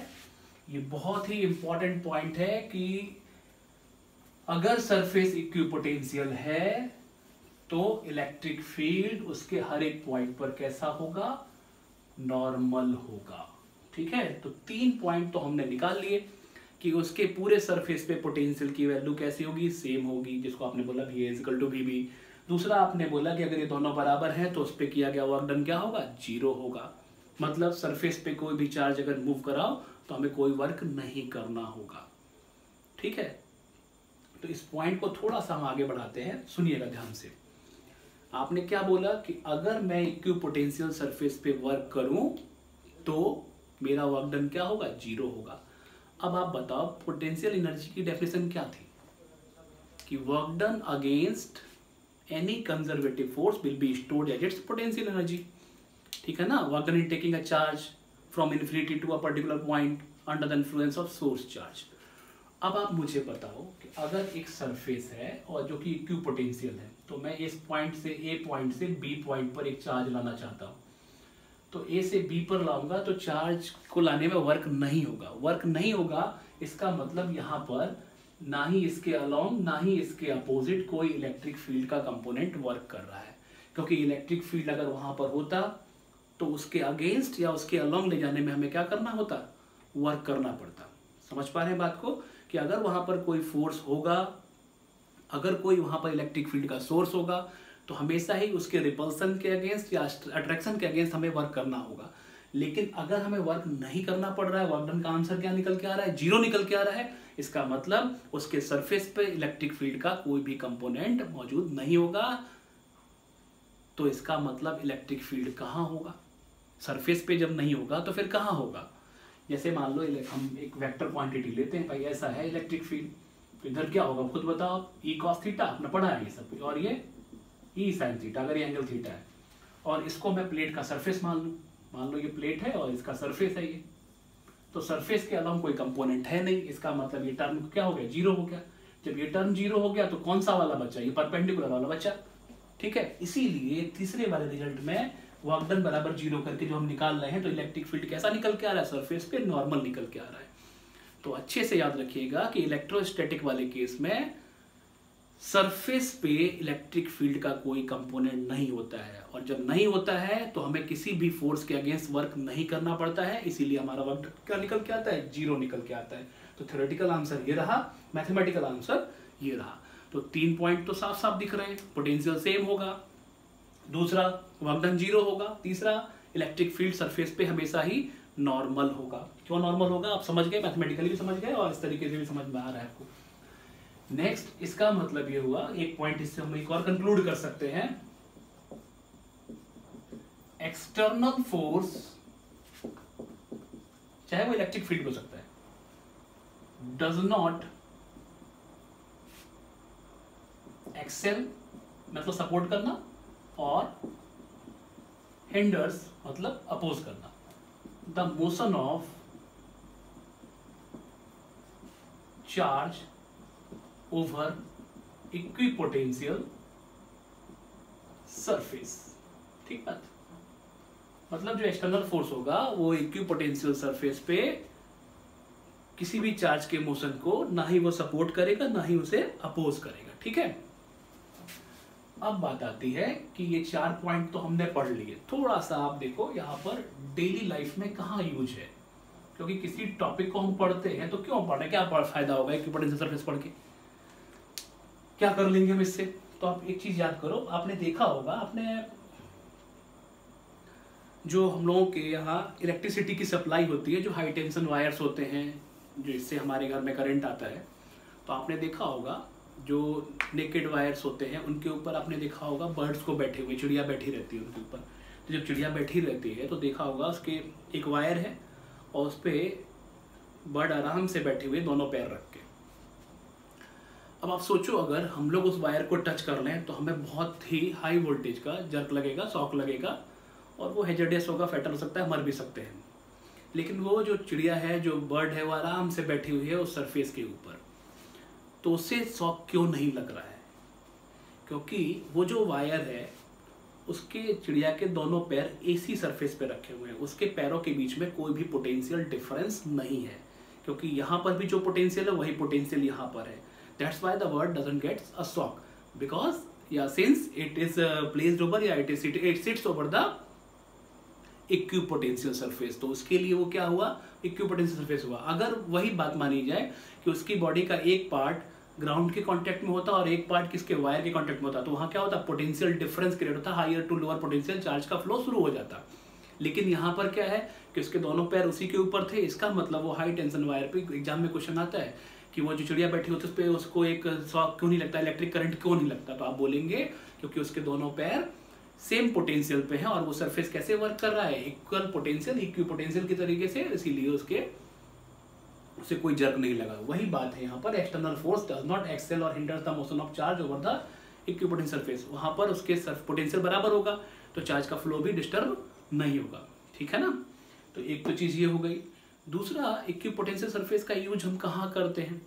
ये बहुत ही इंपॉर्टेंट पॉइंट है कि अगर सरफेस इक्विपोटेंशियल है तो इलेक्ट्रिक फील्ड उसके हर एक पॉइंट पर कैसा होगा, नॉर्मल होगा, ठीक है। तो 3 पॉइंट तो हमने निकाल लिए कि उसके पूरे सरफेस पे पोटेंशियल की वैल्यू कैसी होगी, सेम होगी, जिसको आपने बोला VA इक्वल टू VB। दूसरा आपने बोला कि अगर ये दोनों बराबर हैं तो उस पे किया गया वर्क डन क्या होगा, 0 होगा, मतलब सरफेस पे कोई भी चार्ज अगर मूव कराओ तो हमें कोई वर्क नहीं करना होगा, ठीक है। तो इस पॉइंट को थोड़ा सा हम आगे बढ़ाते हैं, सुनिएगा ध्यान से। आपने क्या बोला कि अगर मैं इक्विपोटेंशियल सरफेस पे वर्क करूं तो मेरा वर्क डन क्या होगा, 0 होगा। अब आप बताओ पोटेंशियल एनर्जी की डेफिनेशन क्या थी, कि work done against any conservative force will be stored as its potential energy, ठीक है ना। Work done in taking a charge from infinity to a particular point under the influence of source charge. अब आप मुझे बताओ कि अगर एक सरफेस है और जो कि इक्विपोटेंशियल है, तो मैं इस पॉइंट से A पॉइंट से B पॉइंट पर एक चार्ज लाना चाहता हूँ, तो A से B पर लाऊंगा तो चार्ज को लाने में वर्क नहीं होगा, वर्क नहीं होगा, इसका मतलब यहाँ पर ना ही इसके अलोंग ना ही इसके अपोजिट कोई इलेक्ट्रिक फील्ड का कंपोनेंट वर्क कर रहा है, क्योंकि इलेक्ट्रिक फील्ड अगर वहां पर होता तो उसके अगेंस्ट या उसके अलोंग ले जाने में हमें क्या करना होता, वर्क करना पड़ता। समझ पा रहे हैं बात को, कि अगर वहां पर कोई फोर्स होगा, अगर कोई वहां पर इलेक्ट्रिक फील्ड का सोर्स होगा तो हमेशा ही उसके रिपल्सन के अगेंस्ट या अट्रैक्शन के अगेंस्ट हमें वर्क करना होगा। लेकिन अगर हमें वर्क नहीं करना पड़ रहा है, वर्क डन का आंसर क्या निकल के आ रहा है? 0 निकल के आ रहा है। इसका मतलब उसके सरफेस पे इलेक्ट्रिक फील्ड का कोई भी कंपोनेंट मौजूद नहीं होगा। तो इसका मतलब इलेक्ट्रिक फील्ड कहाँ होगा? सरफेस पे जब नहीं होगा तो फिर कहाँ होगा? जैसे मान लो हम एक वेक्टर क्वांटिटी लेते हैं, भाई ऐसा है इलेक्ट्रिक फील्ड, तो इधर क्या होगा खुद बताओ? ई कॉस थीटा, आपने पढ़ा है ये सब, और ये ई साइन थीटा, अगर ये एंगल थीटा है, और इसको मैं प्लेट का सरफेस मान लो ये प्लेट है और इसका सरफेस है ये, तो सरफेस के अलावा कोई कंपोनेंट है नहीं। इसका मतलब ये टर्म क्या हो गया? 0 हो गया। जब ये टर्म 0 हो गया तो कौन सा वाला बचा? ये परपेंडिकुलर वाला बचा। ठीक है, इसीलिए तीसरे वाले रिजल्ट में वर्क डन बराबर 0 करके जो हम निकाल रहे हैं, तो इलेक्ट्रिक फील्ड कैसा निकल के आ रहा है? सरफेस पे नॉर्मल निकल के आ रहा है। तो अच्छे से याद रखिएगा कि इलेक्ट्रोस्टैटिक वाले केस में सरफेस पे इलेक्ट्रिक फील्ड का कोई कंपोनेंट नहीं होता है, और जब नहीं होता है तो हमें किसी भी फोर्स के अगेंस्ट वर्क नहीं करना पड़ता है, इसीलिए हमारा वर्क क्या निकल के आता है? 0 निकल के आता है। तो थ्योरेटिकल आंसर ये रहा, मैथमेटिकल आंसर ये रहा। तो 3 पॉइंट तो साफ साफ दिख रहे हैं। पोटेंशियल सेम होगा, दूसरा वर्क डन 0 होगा, तीसरा इलेक्ट्रिक फील्ड सरफेस पे हमेशा ही नॉर्मल होगा। क्यों नॉर्मल होगा? आप समझ गए, मैथमेटिकली भी समझ गए और इस तरीके से भी समझ में आ रहा है आपको। नेक्स्ट, इसका मतलब ये हुआ, एक पॉइंट इससे हम एक और कंक्लूड कर सकते हैं, एक्सटर्नल फोर्स, चाहे वो इलेक्ट्रिक फील्ड हो सकता है, डज नॉट एक्सेल मतलब सपोर्ट करना, और हिंडर्स मतलब अपोज करना the motion of charge over equipotential surface. ठीक बात? मतलब जो एक्सटर्नल फोर्स होगा वो इक्विपोटेंशियल सरफेस पे किसी भी चार्ज के मोशन को ना ही वो सपोर्ट करेगा ना ही उसे अपोज करेगा। ठीक है, अब बात आती है कि ये 4 पॉइंट तो हमने पढ़ लिए, थोड़ा सा आप देखो यहाँ पर डेली लाइफ में कहाँ यूज है, क्योंकि किसी टॉपिक को हम पढ़ते हैं तो क्यों पढ़ रहे हैं, क्या फायदा होगा इक्विपोटेंशियल सरफेस पढ़ के, क्या कर लेंगे हम इससे? तो आप एक चीज याद करो, आपने देखा होगा, आपने जो हम लोगों के यहाँ इलेक्ट्रिसिटी की सप्लाई होती है, जो हाई टेंशन वायर्स होते हैं, जो इससे हमारे घर में करंट आता है, तो आपने देखा होगा जो नेकेड वायर्स होते हैं उनके ऊपर आपने देखा होगा बर्ड्स को बैठे हुए, चिड़िया बैठी रहती है उनके ऊपर। तो जब चिड़िया बैठी रहती है तो देखा होगा उसके एक वायर है और उस पर बर्ड आराम से बैठे हुए दोनों पैर रख के। अब आप सोचो, अगर हम लोग उस वायर को टच कर लें तो हमें बहुत ही हाई वोल्टेज का जर्क लगेगा, शॉक लगेगा, और वो हैजर्डियस होगा, फैटल हो सकता है, मर भी सकते हैं। लेकिन वो जो चिड़िया है, जो बर्ड है, वो आराम से बैठी हुई है उस सरफेस के ऊपर, तो उससे शॉक क्यों नहीं लग रहा है? क्योंकि वो जो वायर है उसके चिड़िया के दोनों पैर एसी सरफेस पे रखे हुए हैं, उसके पैरों के बीच में कोई भी पोटेंशियल डिफरेंस नहीं है, क्योंकि यहाँ पर भी जो पोटेंशियल है वही पोटेंशियल यहाँ पर है। That's why the bird doesn't get a shock, because या since it is placed over या it sits over the equipotential surface. तो उसके लिए वो क्या हुआ? इक्विपोटेंशियल सरफेस हुआ। अगर वही बात मानी जाए कि उसकी बॉडी का एक पार्ट ग्राउंड के कांटेक्ट में होता और एक पार्ट किसके? वायर के कांटेक्ट में होता, तो वहां क्या होता? पोटेंशियल डिफरेंस क्रिएट होता, higher to lower potential charge का फ्लो शुरू हो जाता। लेकिन यहाँ पर क्या है कि उसके दोनों पैर उसी के ऊपर थे, इसका मतलब वो हाई टेंशन वायर पे एग्जाम में क्वेश्चन आता है कि वो जो चिड़िया बैठी होती है उस पर उसको एक शॉक क्यों नहीं लगता, इलेक्ट्रिक करंट क्यों नहीं लगता? तो आप बोलेंगे क्योंकि उसके दोनों पैर सेम पोटेंशियल पे है और वो सरफेस कैसे वर्क कर रहा है? इक्वल पोटेंशियल, इक्विपोटेंशियल की तरीके से, इसीलिए उसे कोई जर्क नहीं लगा। वही बात है यहाँ पर, external force does not excel और hinder the motion of charge over the equipotential surface. वहां पर उसके पोटेंशियल बराबर होगा तो चार्ज का फ्लो भी डिस्टर्ब नहीं होगा। ठीक है ना? तो एक तो चीज ये हो गई। दूसरा, इक्विपोटेंशियल सरफेस का यूज हम कहाँ करते हैं?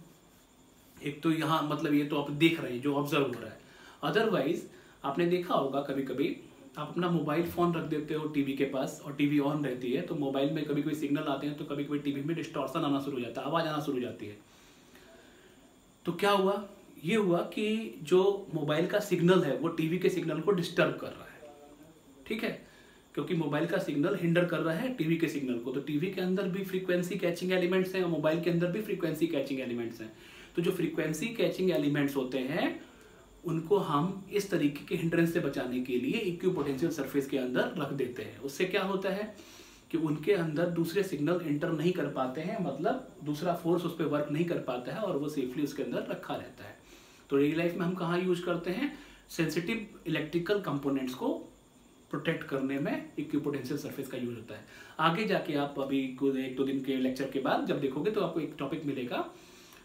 एक तो यहाँ मतलब ये तो आप देख रहे हैं जो ऑब्जर्व हो रहा है, अदरवाइज आपने देखा होगा कभी कभी आप अपना मोबाइल फोन रख देते हो टीवी के पास और टीवी ऑन रहती है, तो मोबाइल में कभी कभी सिग्नल आते हैं तो कभी कभी टीवी में डिस्टॉर्शन आना शुरू हो जाता है, आवाज आना शुरू हो जाती है। तो क्या हुआ? ये हुआ कि जो मोबाइल का सिग्नल है वो टीवी के सिग्नल को डिस्टर्ब कर रहा है। ठीक है, क्योंकि मोबाइल का सिग्नल हिंडर कर रहा है टीवी के सिग्नल को। तो टीवी के अंदर भी फ्रीक्वेंसी कैचिंग एलिमेंट्स हैं और मोबाइल के अंदर भी फ्रीक्वेंसी कैचिंग एलिमेंट्स हैं। तो जो फ्रीक्वेंसी कैचिंग एलिमेंट्स होते हैं उनको हम इस तरीके के हिंड्रेंस से बचाने के लिए इक्विपोटेंशियल सरफेस के अंदर रख देते हैं। उससे क्या होता है कि उनके अंदर दूसरे सिग्नल एंटर नहीं कर पाते हैं, मतलब दूसरा फोर्स उस पर वर्क नहीं कर पाता है और वो सेफली उसके अंदर रखा रहता है। तो डेली लाइफ में हम कहाँ यूज करते हैं, सेंसिटिव इलेक्ट्रिकल कंपोनेंट्स को प्रोटेक्ट करने में इक्विपोटेंशियल सरफेस का यूज होता है। आगे जाके आप अभी एक दो दिन के लेक्चर के बाद जब देखोगे तो आपको एक टॉपिक मिलेगा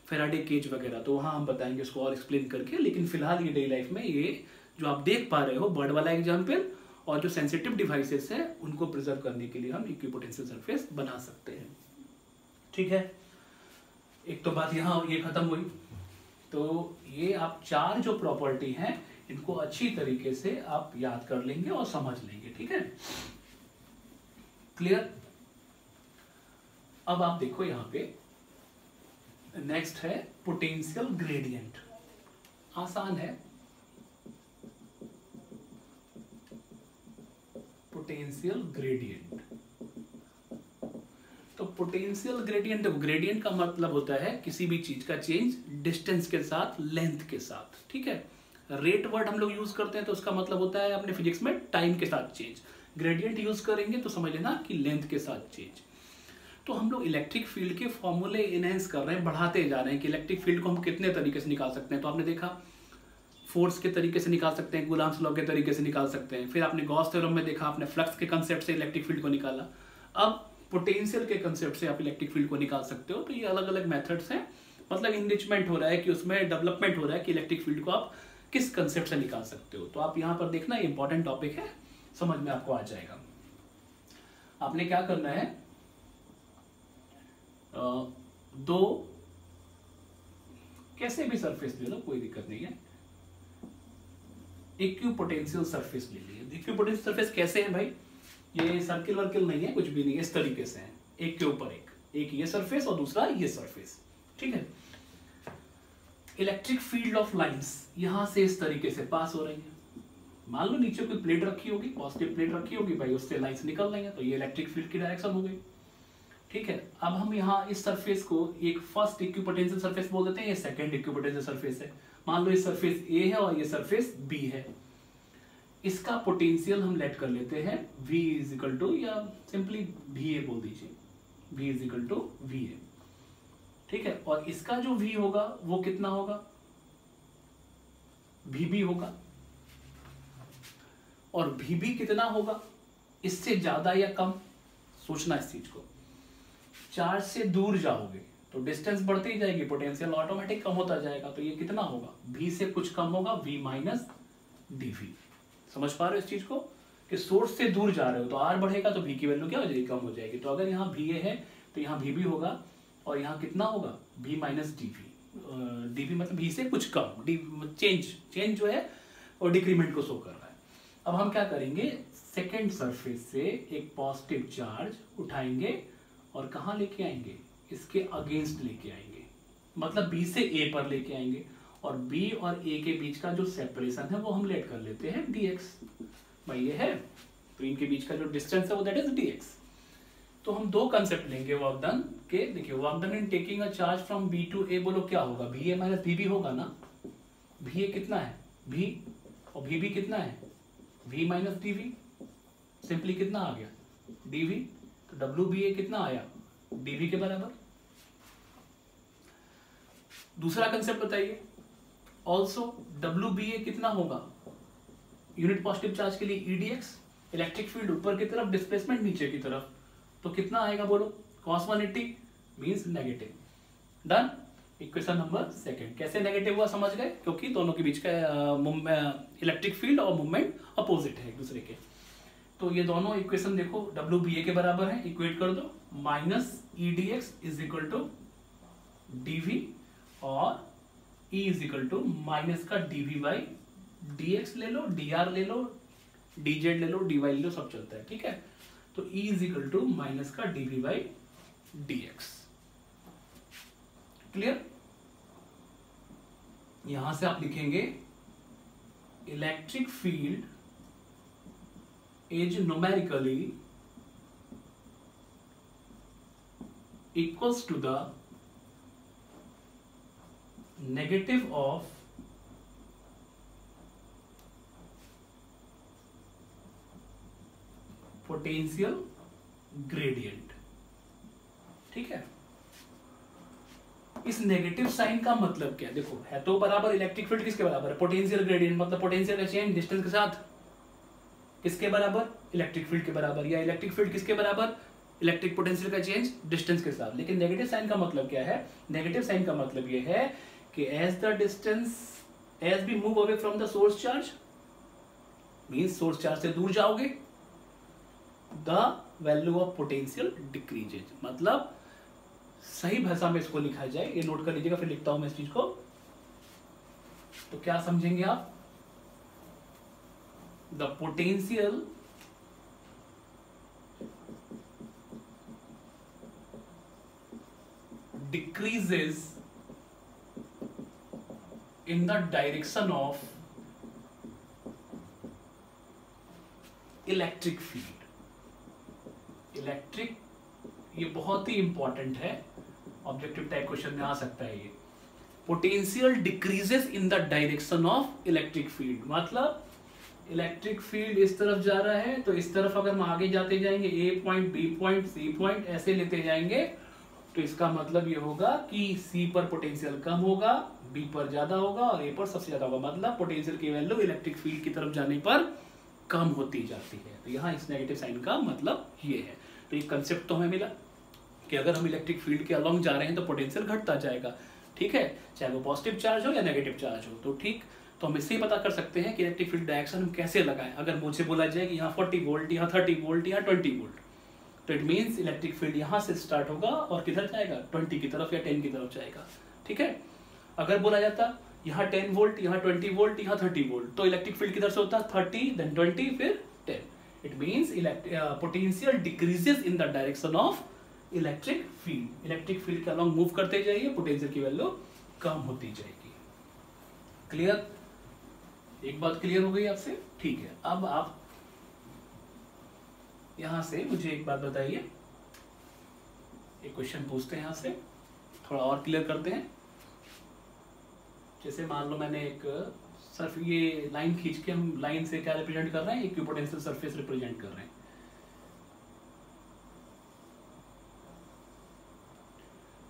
फैराडे केज वगैरह, तो वहाँ हम बताएंगे उसको और एक्सप्लेन करके। लेकिन फिलहाल ये डेली लाइफ में ये जो आप देख पा रहे हो बर्ड वाला एग्जाम्पल और जो सेंसिटिव डिवाइसेस है उनको प्रिजर्व करने के लिए हम इक्विपोटेंशियल सरफेस बना सकते हैं। ठीक है, एक तो बात यहाँ ये खत्म हुई। तो ये आप 4 जो प्रॉपर्टी हैं इनको अच्छी तरीके से आप याद कर लेंगे और समझ लेंगे। ठीक है, क्लियर। अब आप देखो यहाँ पे नेक्स्ट है पोटेंशियल ग्रेडियंट। आसान है, पोटेंशियल ग्रेडियंट। तो पोटेंशियल ग्रेडियंट, देखो ग्रेडियंट का मतलब होता है किसी भी चीज का चेंज डिस्टेंस के साथ, लेंथ के साथ। ठीक है, रेट वर्ड हम लोग यूज करते हैं तो उसका मतलब होता है अपने फिजिक्स में टाइम के साथ चेंज। ग्रेडियंट यूज करेंगे तो समझ लेना कि लेंथ के साथ चेंज। तो हम लोग इलेक्ट्रिक फील्ड के फॉर्मूले इनहेंस कर रहे हैं, बढ़ाते जा रहे हैं कि इलेक्ट्रिक फील्ड को हम कितने तरीके से निकाल सकते हैं। तो आपने देखा फोर्स के तरीके से निकाल सकते हैं, कूलम्ब्स लॉ के तरीके से निकाल सकते हैं। फिर आपने गॉस थ्योरम में देखा, आपने फ्लक्स के कंसेप्ट से इलेक्ट्रिक फील्ड को निकाला। अब पोटेंशियल के कंसेप्ट से आप इलेक्ट्रिक फील्ड को निकाल सकते हो। तो ये अलग अलग मेथड्स हैं, मतलब इनरिचमेंट हो रहा है कि उसमें डेवलपमेंट हो रहा है कि इलेक्ट्रिक फील्ड को आप किस कंसेप्ट से निकाल सकते हो। तो आप यहाँ पर देखना, ये इंपॉर्टेंट टॉपिक है, समझ में आपको आ जाएगा। आपने क्या करना है, दो कैसे भी सरफेस ले लो, कोई दिक्कत नहीं है। इक्विपोटेंशियल सरफेस ले लिए। इक्विपोटेंशियल सरफेस कैसे है भाई, ये सर्किल वर्किल नहीं है, कुछ भी नहीं है, इस तरीके से है, एक के ऊपर एक ये सरफेस और दूसरा ये सरफेस। ठीक है, इलेक्ट्रिक फील्ड ऑफ लाइंस यहां से इस तरीके से पास हो रही है। मान लो नीचे कोई प्लेट रखी होगी, पॉजिटिव प्लेट रखी होगी भाई, उससे लाइंस निकल रही है, तो ये इलेक्ट्रिक फील्ड की डायरेक्शन हो गई। ठीक है, अब हम यहाँ इस सरफेस को एक फर्स्ट इक्विपोटेंशियल सरफेस बोल देते हैं, ये सेकंड इक्विपोटेंशियल सरफेस है। मान लो ये सरफेस ए है और ये सरफेस बी है। इसका पोटेंशियल हम लेट कर लेते हैं V इज इक्वल टू, या सिंपली VA बोल दीजिए, V is equal to VA। ठीक है, और इसका जो V होगा वो कितना होगा, VB होगा। और VB कितना होगा, इससे ज्यादा या कम, सोचना इस चीज को। चार्ज से दूर जाओगे तो डिस्टेंस बढ़ती ही जाएगी, पोटेंशियल ऑटोमेटिक कम होता जाएगा। तो ये कितना होगा, V से कुछ कम होगा, V माइनस dV। समझ पा रहे हो इस चीज को कि सोर्स से दूर जा रहे हो तो R बढ़ेगा तो V की वैल्यू क्या हो जाएगी, कम हो जाएगी। तो अगर यहाँ VA है तो यहाँ VB होगा और यहाँ कितना होगा, V माइनस dV। dV मतलब V से कुछ कम, चेंज जो है और डिक्रीमेंट को शो कर रहा है। अब हम क्या करेंगे, सेकेंड सरफेस से एक पॉजिटिव चार्ज उठाएंगे और कहाँ लेके आएंगे, इसके अगेंस्ट लेके आएंगे, मतलब B से A पर लेके आएंगे। और B और A के बीच का जो सेपरेशन है वो हम लेट कर लेते हैं dx। भाई ये है तो इनके बीच का जो डिस्टेंस है वो दैट इज dx। तो हम दो कंसेप्ट लेंगे वर्क डन के। देखिए work done in taking a charge from B to A, बोलो क्या होगा, VA माइनस VB होगा ना। VA कितना है, V, और VB कितना है, V माइनस dV। सिंपली कितना आ गया, dV। तो WBA कितना आया, dV के बराबर। दूसरा कंसेप्ट बताइए, ऑल्सो WBA कितना होगा, यूनिट पॉजिटिव चार्ज के लिए EDX, इलेक्ट्रिक फील्ड ऊपर की तरफ, डिस्प्लेसमेंट नीचे की तरफ, तो कितना आएगा बोलो, cos 180 means negative. Done, equation number second. कैसे नेगेटिव हुआ समझ गए, क्योंकि दोनों के बीच का इलेक्ट्रिक फील्ड और मूवमेंट अपोजिट है एक दूसरे के। तो ये दोनों इक्वेशन देखो WBA के बराबर है, इक्वेट कर दो, minus EDX is equal to DV और E is equal to minus का DV बाई DX ले लो, DR ले लो, DZ ले लो, DY ले लो, सब चलता है। ठीक है, तो E is equal to minus का DV बाई DX। क्लियर। यहां से आप लिखेंगे electric field is numerically equals to the negative of potential gradient. ठीक है, इस नेगेटिव साइन का मतलब क्या है? देखो, है तो बराबर, इलेक्ट्रिक फील्ड किसके बराबर है? पोटेंशियल ग्रेडियंट, मतलब पोटेंशियल का चेंज डिस्टेंस के साथ किसके बराबर? इलेक्ट्रिक फील्ड के बराबर। या इलेक्ट्रिक फील्ड किसके बराबर? इलेक्ट्रिक पोटेंशियल का चेंज डिस्टेंस के साथ। लेकिन नेगेटिव साइन का मतलब क्या है? नेगेटिव साइन का मतलब ये है कि as the distance, as we move away from the source charge, means source charge से दूर जाओगे, the value of potential decreases. मतलब सही भाषा में इसको लिखा जाए, ये नोट कर लीजिएगा, फिर लिखता हूं मैं इस चीज को, तो क्या समझेंगे आप? The potential decreases in the direction of electric field. Electric, ये बहुत ही इंपॉर्टेंट है, ऑब्जेक्टिव टाइप क्वेश्चन में आ सकता है ये। Potential decreases in the direction of electric field, मतलब इलेक्ट्रिक फील्ड इस तरफ जा रहा है, तो इस तरफ अगर हम आगे जाते जाएंगे, A point, B point, C point ऐसे लेते जाएंगे, तो इसका मतलब ये होगा कि सी पर पोटेंशियल कम होगा, बी पर ज्यादा होगा और ए पर सबसे ज्यादा होगा। मतलब पोटेंशियल की वैल्यू इलेक्ट्रिक फील्ड की तरफ जाने पर कम होती जाती है। तो यहाँ इस नेगेटिव साइन का मतलब ये है। तो एक कंसेप्ट तो हमें मिला कि अगर हम इलेक्ट्रिक फील्ड के अलोंग जा रहे हैं तो पोटेंशियल घटता जाएगा। ठीक है, चाहे वो पॉजिटिव चार्ज हो या नेगेटिव चार्ज हो। तो ठीक, तो हम इससे ही पता कर सकते हैं कि इलेक्ट्रिक फील्ड डायरेक्शन हम कैसे लगाएं। अगर मुझे बोला जाए कि यहाँ 40 वोल्ट, यहाँ 30 वोल्ट, यहाँ 20 वोल्ट, तो इट मीन्स इलेक्ट्रिक फील्ड यहाँ से स्टार्ट होगा और किधर जाएगा? 20 की तरफ या 10 की तरफ जाएगा। ठीक है, अगर बोला जाता यहाँ 10 वोल्ट, यहाँ 20 वोल्ट, यहाँ 30 वोल्ट, तो इलेक्ट्रिक फील्ड किधर से होता? 30, देन 20, फिर 10। It means potential decreases in the direction of electric field. Electric field के अलॉन्ग मूव करते जाइए, पोटेंशियल की वैल्यू कम होती जाएगी। क्लियर? एक बात क्लियर हो गई आपसे? ठीक है, अब आप यहां से मुझे एक बात बताइए, एक क्वेश्चन पूछते हैं यहां से, थोड़ा और क्लियर करते हैं। जैसे मान लो मैंने एक सिर्फ ये लाइन खींच के, हम लाइन से क्या रिप्रेजेंट कर रहे हैं? इक्विपोटेंशियल सरफेस रिप्रेजेंट कर रहे हैं।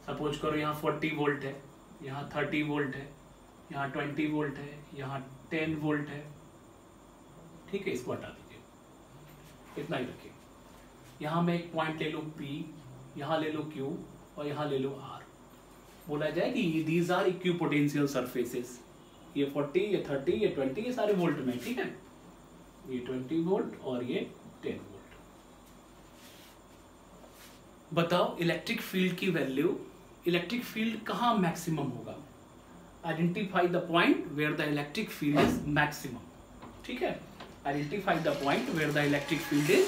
सपोज करो यहाँ 40 वोल्ट है, यहाँ 30 वोल्ट है, यहाँ 20 वोल्ट है, यहाँ 10 वोल्ट है। ठीक है, इसको हटा दीजिए, इतना ही रखिए। यहाँ मैं एक पॉइंट ले लूँ P, यहाँ ले लूँ Q और यहाँ ले लूँ R। बोला जाए कि दीज आर इक्विपोटेंशियल सरफेसेस। ये 40, ये 30, ये 20, ये सारे वोल्ट में। ठीक है, ये 20 वोल्ट और ये 10 वोल्ट। बताओ इलेक्ट्रिक फील्ड की वैल्यू, इलेक्ट्रिक फील्ड कहाँ मैक्सिमम होगा? Identify the point where the electric field is maximum. ठीक है, identify the point where the electric field is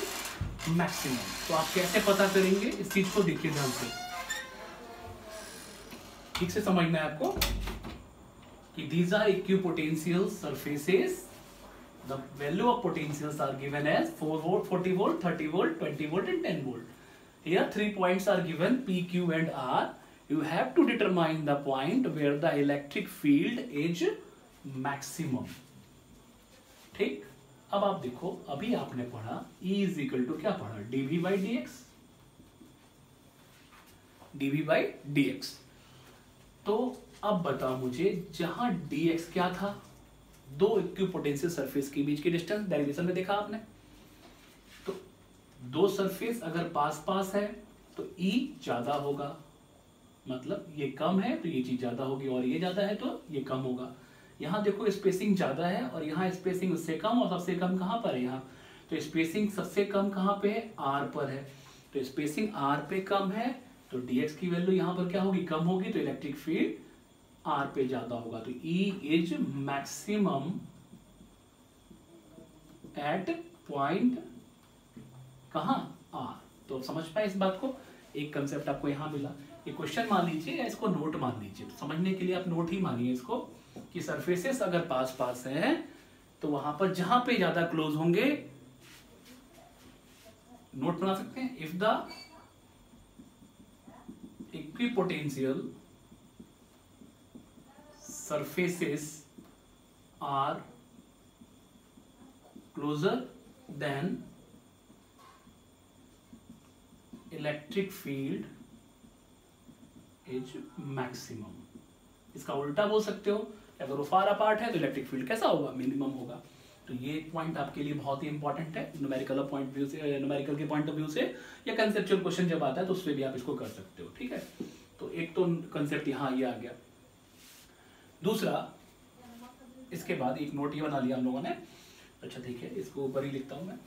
maximum. तो आप कैसे पता करेंगे? इस चीज को देखिए ध्यान से, ठीक से समझना है आपको कि these are equipotential surfaces. The value of potentials are given as 4 volt, 40 volt, 30 volt, 20 volt and 10 volt. Here 3 points are given, P, Q and R. You have to determine the point where the electric field is maximum. ठीक, अब आप देखो, अभी आपने पढ़ा E is equal to क्या पढ़ा? dV by dx, dV by dx। तो अब बताओ मुझे, जहां dx क्या था? दो इक्विपोटेंशियल सरफेस के बीच की डिस्टेंस, डेरिवेशन में देखा आपने। तो दो सरफेस अगर पास पास है तो E ज्यादा होगा, मतलब ये कम है तो ये चीज ज्यादा होगी, और ये ज्यादा है तो ये कम होगा। यहाँ देखो स्पेसिंग ज्यादा है और यहाँ स्पेसिंग उससे कम, और सबसे कम कहाँ पर है? यहाँ। तो स्पेसिंग सबसे कम कहाँ पे है? R पर है। तो स्पेसिंग R पे कम है तो dx की वैल्यू यहाँ पर क्या होगी? कम होगी। तो इलेक्ट्रिक फील्ड R पे ज्यादा होगा। तो E is maximum at point कहाँ? R। तो समझ पाए इस बात को? एक कंसेप्ट आपको यहाँ मिला। ये क्वेश्चन मान लीजिए या इसको नोट मान लीजिए, समझने के लिए आप नोट ही मानिए इसको, कि सरफेसेस अगर पास पास हैं तो वहां पर जहां पे ज्यादा क्लोज होंगे, नोट बना सकते हैं, if the equipotential surfaces are closer than electric field is maximum. इसका उल्टा बोल सकते हो, अगर वो फार अपार्ट है तो इलेक्ट्रिक फील्ड कैसा होगा, मिनिमम होगा। तो ये पॉइंट आपके लिए बहुत ही इंपॉर्टेंट है न्यूमेरिकल पॉइंट व्यू से, न्यूमेरिकल के पॉइंट ऑफ व्यू से, या कंसेप्चुअल क्वेश्चन जब आता है तो उसमें भी आप इसको कर सकते हो। ठीक है, तो एक तो कंसेप्ट यहाँ ये आ गया। दूसरा, इसके बाद एक नोट ये बना लिया हम लोगों ने। अच्छा ठीक है, इसको ऊपर ही लिखता हूं मैं,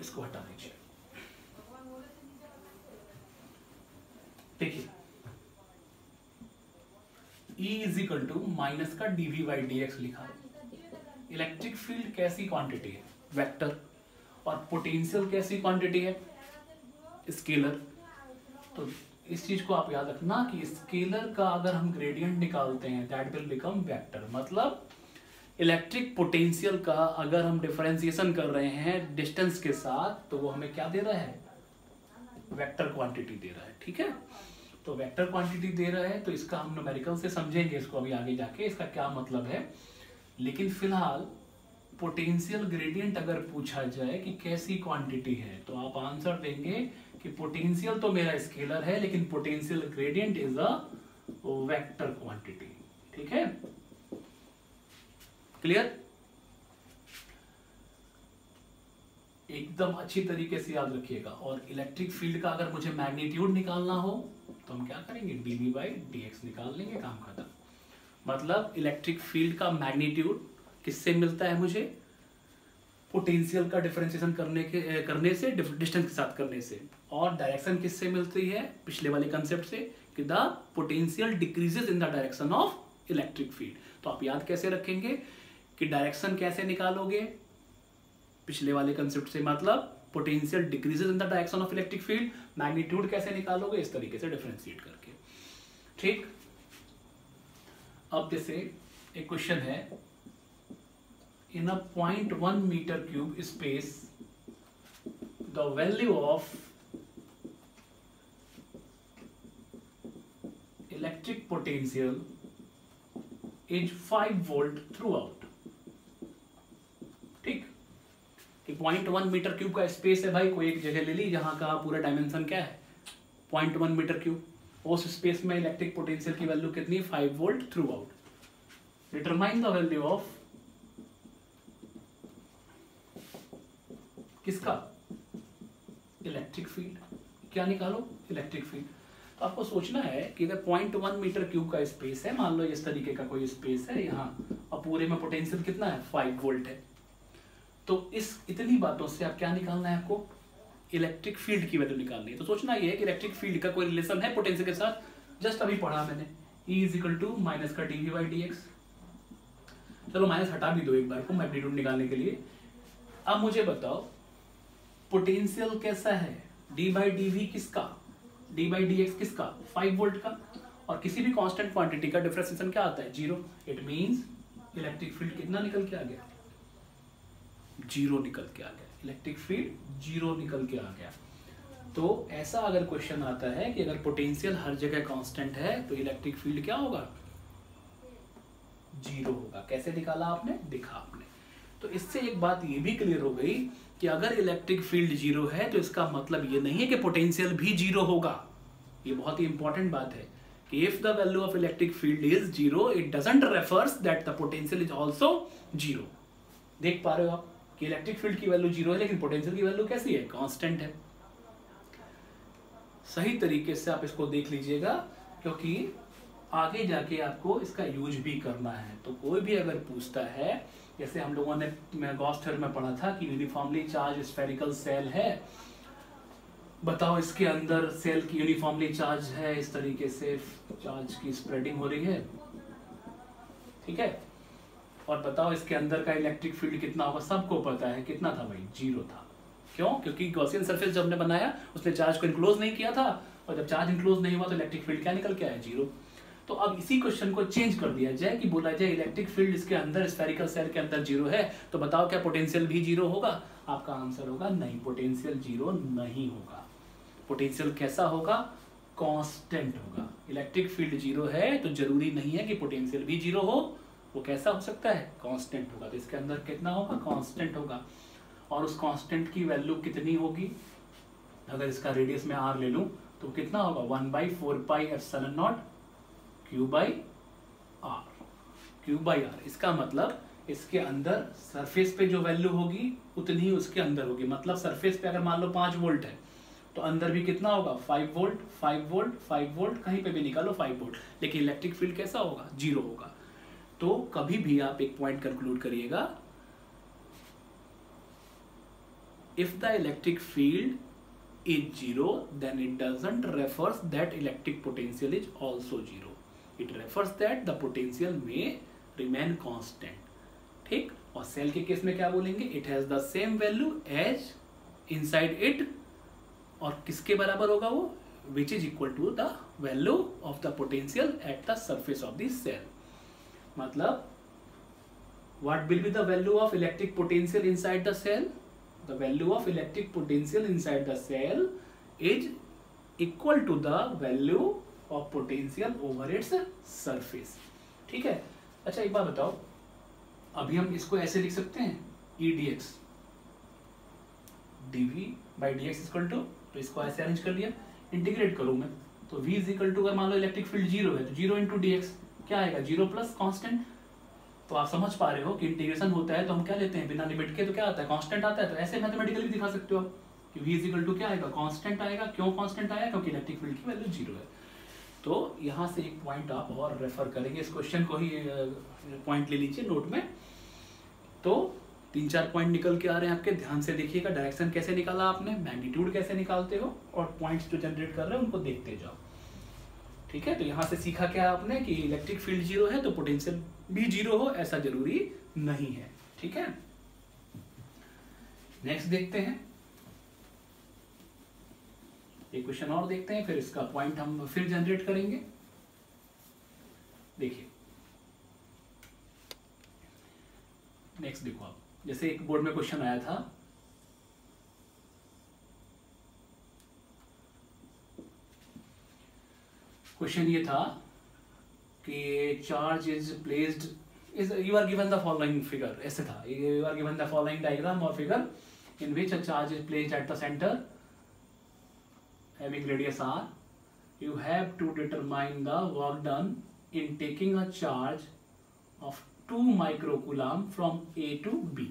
इसको हटा दीजिए। देखिए E is equal to minus का dv बाई dx लिखा है। इलेक्ट्रिक फील्ड कैसी क्वांटिटी है, वेक्टर, और पोटेंशियल कैसी क्वांटिटी है, स्केलर। तो इस चीज को आप याद रखना कि स्केलर का अगर हम ग्रेडियंट निकालते हैं दैट विल बिकम वेक्टर। मतलब इलेक्ट्रिक पोटेंशियल का अगर हम डिफरेंशिएशन कर रहे हैं डिस्टेंस के साथ तो वो हमें क्या दे रहा है, वेक्टर क्वांटिटी दे रहा है। ठीक है, तो वेक्टर क्वांटिटी दे रहा है, तो इसका हम न्यूमेरिकल से समझेंगे इसको अभी आगे जाके इसका क्या मतलब है। लेकिन फिलहाल पोटेंशियल ग्रेडियंट अगर पूछा जाए कि कैसी क्वांटिटी है तो आप आंसर देंगे कि पोटेंशियल तो मेरा स्केलर है लेकिन potential gradient is a vector quantity. ठीक है, क्लियर? एकदम अच्छी तरीके से याद रखिएगा। और इलेक्ट्रिक फील्ड का अगर मुझे मैग्नीट्यूड निकालना हो तो हम क्या करेंगे, dv बाई dx निकाल लेंगे, काम खत्म। मतलब इलेक्ट्रिक फील्ड का मैग्नीट्यूड किससे मिलता है मुझे, पोटेंशियल का डिफरेंशिएशन करने से, डिस्टेंस के साथ करने से। और डायरेक्शन किससे मिलती है, पिछले वाले कंसेप्ट से, कि the potential decreases in the direction of electric field. तो आप याद कैसे रखेंगे कि डायरेक्शन कैसे निकालोगे, पिछले वाले कंसेप्ट से, मतलब potential decreases in the direction of electric field. Magnitude कैसे निकालोगे, इस तरीके से डिफरेंशिएट करके। ठीक, अब जैसे एक क्वेश्चन है, in a 0.1 metre cube space the value of electric potential is 5 volt throughout. ठीक, कि 0.1 मीटर क्यूब का स्पेस है भाई, कोई एक जगह ले ली जहां का पूरा डायमेंशन क्या है 0.1 मीटर क्यूब। उस स्पेस में इलेक्ट्रिक पोटेंशियल की वैल्यू कितनी, 5 volt through out. Determine the value of किसका, इलेक्ट्रिक फील्ड। क्या निकालो, इलेक्ट्रिक फील्ड। तो आपको सोचना है कि अगर 0.1 मीटर क्यूब का स्पेस है, मान लो इस तरीके का कोई स्पेस है यहाँ, और पूरे में पोटेंशियल कितना है, 5 वोल्ट है। तो इस इतनी बातों से आप क्या निकालना है, आपको इलेक्ट्रिक फील्ड की वैल्यू निकालनी है। तो सोचना ये है कि इलेक्ट्रिक फील्ड का कोई रिलेशन है पोटेंशियल के साथ, जस्ट अभी पढ़ा मैंने, E is equal to minus का dv बाई dx। चलो माइनस हटा भी दो एक बार को मैग्नीट्यूड निकालने के लिए। अब मुझे बताओ पोटेंशियल कैसा है, d बाई dv किसका, d बाई dx किसका, 5 वोल्ट का। और किसी भी कांस्टेंट क्वांटिटी का डिफरेंशिएशन क्या आता है, 0। इट मींस इलेक्ट्रिक फील्ड कितना निकल के आ गया, 0 निकल के आ गया। इलेक्ट्रिक फील्ड 0 निकल के आ गया। तो ऐसा अगर क्वेश्चन आता है कि अगर पोटेंशियल हर जगह कांस्टेंट है तो इलेक्ट्रिक फील्ड क्या होगा, 0 होगा। कैसे निकाला आपने, दिखा आपने। तो इससे एक बात ये भी क्लियर हो गई कि अगर इलेक्ट्रिक फील्ड 0 है तो इसका मतलब ये नहीं है कि पोटेंशियल भी 0 होगा। ये बहुत ही इंपॉर्टेंट बात है कि if the value of electric field is 0 it doesn't refers that the potential is also 0। देख पा रहे हो आप कि इलेक्ट्रिक फील्ड की वैल्यू 0 है लेकिन पोटेंशियल की वैल्यू कैसी है, कांस्टेंट है। सही तरीके से आप इसको देख लीजिएगा क्योंकि आगे जाके आपको इसका यूज भी करना है। तो कोई भी अगर पूछता है, जैसे हम लोगों ने गॉस थ्योरम में पढ़ा था कि यूनिफॉर्मली चार्ज स्फेरिकल सेल है, बताओ इसके अंदर सेल की यूनिफॉर्मली चार्ज है, इस तरीके से चार्ज की स्प्रेडिंग हो रही है, ठीक है, और बताओ इसके अंदर का इलेक्ट्रिक फील्ड कितना होगा, सबको पता है कितना था भाई, 0 था। क्यों? क्योंकि गॉसियन सरफेस जब हमने बनाया उसने चार्ज को इनक्लोज नहीं किया था, और जब चार्ज इनक्लोज नहीं हुआ तो इलेक्ट्रिक फील्ड क्या निकल के आया, 0। तो अब इसी क्वेश्चन को चेंज कर दिया जाए कि बोला जाए इलेक्ट्रिक फील्ड इसके अंदर स्फेरिकल सेल के अंदर 0 है, तो बताओ क्या पोटेंशियल भी 0 होगा? आपका आंसर होगा नहीं, पोटेंशियल 0 नहीं होगा। पोटेंशियल कैसा होगा? कांस्टेंट होगा। इलेक्ट्रिक फील्ड 0 है तो जरूरी नहीं है कि पोटेंशियल भी 0 हो, वो कैसा हो सकता है, कांस्टेंट होगा। तो इसके अंदर कितना होगा, कांस्टेंट होगा। और उस कांस्टेंट की वैल्यू कितनी होगी, अगर इसका रेडियस में r ले लूं तो कितना होगा 1/4πε0 Q/r। इसका मतलब इसके अंदर सरफेस पे जो वैल्यू होगी उतनी ही उसके अंदर होगी। मतलब सरफेस पे अगर मान लो 5 वोल्ट है तो अंदर भी कितना होगा 5 वोल्ट 5 वोल्ट 5 वोल्ट, कहीं पे भी निकालो 5 वोल्ट, लेकिन इलेक्ट्रिक फील्ड कैसा होगा, 0 होगा। तो कभी भी आप एक पॉइंट कंक्लूड करिएगा, if the electric field is 0 then it doesn't refers that electric potential is also 0, it refers that the potential may remain constant। ठीक, और सेल के केस में क्या बोलेंगे, it has the same value as inside it, और किसके बराबर होगा वो, which is equal to the value of the potential at the surface of the cell। मतलब what will be the value of electric potential inside the cell, the value of electric potential inside the cell is equal to the value of potential over its surface। ठीक है। अच्छा एक बात बताओ, अभी हम इसको ऐसे लिख सकते हैं E dx dV/dx equal to, तो इसको ऐसे अरेंज कर लिया, इंटीग्रेट करूं मैं तो V इज इक्वल टू, अगर मान लो इलेक्ट्रिक फील्ड 0 है तो 0 इंटू dx क्या आएगा 0 प्लस कांस्टेंट। तो आप समझ पा रहे हो कि इंटीग्रेशन होता है तो हम क्या लेते हैं, बिना लिमिट के तो क्या आता है कांस्टेंट आता है। तो ऐसे मैथमेटिकली दिखा सकते हो कि v इज इक्वल टू क्या आएगा कांस्टेंट आएगा। क्यों कांस्टेंट आया, क्योंकि इलेक्ट्रिक फील्ड की वैल्यू 0 है। तो यहाँ से एक पॉइंट आप और रेफर करेंगे, इस क्वेश्चन को ही पॉइंट ले लीजिए नोट में। तो 3-4 पॉइंट निकल के आ रहे हैं आपके, ध्यान से देखिएगा डायरेक्शन कैसे निकाला आपने, मैग्नीट्यूड कैसे निकालते हो, और पॉइंट्स जो जनरेट कर रहे हो उनको देखते जाओ। ठीक है, तो यहाँ से सीखा क्या आपने कि इलेक्ट्रिक फील्ड 0 है तो पोटेंशियल भी 0 हो, ऐसा जरूरी नहीं है। ठीक है, नेक्स्ट देखते हैं, एक क्वेश्चन और देखते हैं, फिर इसका पॉइंट हम फिर जनरेट करेंगे। देखिए नेक्स्ट देखो आप, जैसे एक बोर्ड में क्वेश्चन आया था, क्वेश्चन ये था कि charge is placed is, you are given the following figure, ऐसे था, you are given the following diagram और figure in which a charge is placed at the centre having radius r, you have to determine the work done in taking a charge of 2 microcoulomb from A to B।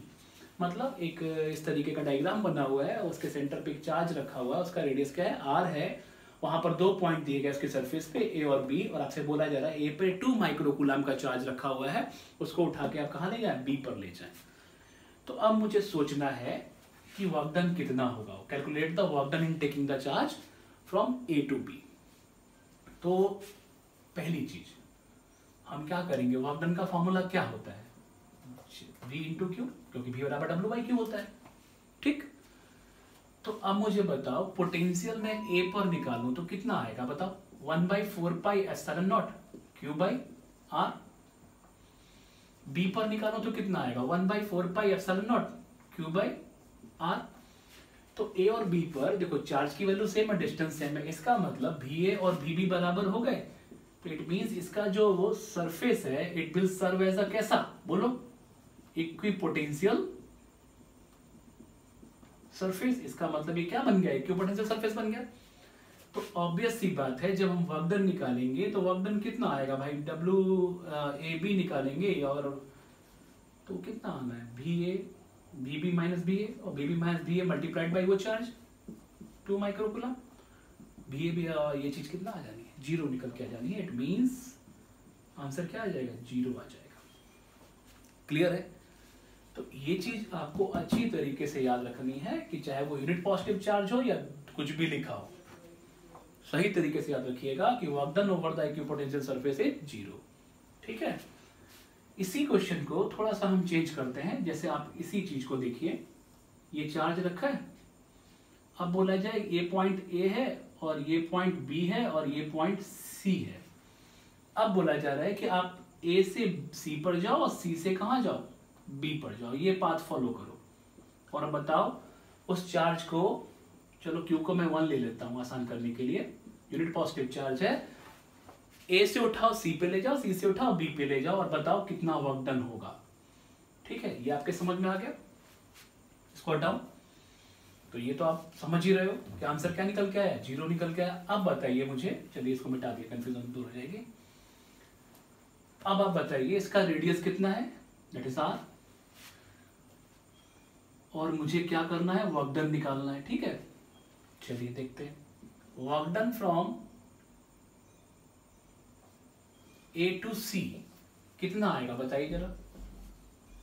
मतलब एक इस तरीके का diagram बना हुआ है, उसके centre पे एक चार्ज रखा हुआ है, उसका रेडियस क्या है r है, वहां पर 2 पॉइंट दिए गए उसके सरफेस पे A और B, और आपसे बोला जा रहा है A पे 2 माइक्रोकूलम का चार्ज रखा हुआ है, उसको उठा के आप कहाँ ले जाए, B पर ले जाए। तो अब मुझे सोचना है कि वर्क डन कितना होगा, calculate the work done in taking the charge from A to B। तो पहली चीज हम क्या करेंगे, वर्क डन का फॉर्मूला क्या होता है, V इंटू क्यू, क्योंकि V बराबर W/Q होता है। ठीक, तो अब मुझे बताओ पोटेंशियल में A पर निकालूं तो कितना आएगा, बताओ 1/4πε0 Q/r। B पर निकालूं तो कितना आएगा 1/4πε0 Q/r। तो A और B पर देखो चार्ज की वैल्यू सेम है, डिस्टेंस सेम है, इसका मतलब VA और VB बराबर हो गए। तो इट मींस इसका जो वो सरफेस है it will serve as a कैसा, बोलो इक्विपोटेंशियल सरफेस। इसका मतलब ये क्या बन गया, इक्विपोटेंशियल सरफेस बन गया। तो ऑब्वियस सी बात है जब हम वर्क डन निकालेंगे तो वर्क डन कितना आएगा भाई, WAB निकालेंगे और तो कितना आना है VA VB माइनस BA, और BB minus BA multiplied by वो चार्ज 2 माइक्रोकूलम, BA भी ये चीज कितना आ जानी है, 0 निकल के आ जानी है। इट मींस आंसर क्या आ जाएगा, 0 आ जाएगा। क्लियर है। तो ये चीज आपको अच्छी तरीके से याद रखनी है कि चाहे वो यूनिट पॉजिटिव चार्ज हो या कुछ भी लिखा हो, सही तरीके से याद रखिएगा कि work done over the equipotential surface is 0। ठीक है, इसी क्वेश्चन को थोड़ा सा हम चेंज करते हैं। जैसे आप इसी चीज को देखिए, ये चार्ज रखा है, अब बोला जाए ये पॉइंट A है और ये पॉइंट B है और ये पॉइंट C है। अब बोला जा रहा है कि आप A से C पर जाओ और C से कहां जाओ, B पर जाओ, ये पाथ फॉलो करो। और अब बताओ उस चार्ज को, चलो Q को मैं 1 ले लेता हूं आसान करने के लिए, यूनिट पॉजिटिव चार्ज है, A से उठाओ C पे ले जाओ, C से उठाओ B पे ले जाओ और बताओ कितना वर्क डन होगा। ठीक है, ये आपके समझ में आ गया। Square down. तो ये तो आप समझ ही रहे हो कि आंसर क्या निकल के आया, 0 निकल के आया। अब बताइए मुझे, चलिए इसको मिटा दिए, कंफ्यूजन दूर हो जाएगी। अब आप बताइए इसका रेडियस कितना है, दैट इज r, और मुझे क्या करना है, वर्क डन निकालना है। ठीक है, चलिए देखते हैं। Work done from A to C कितना आएगा बताइए जरा।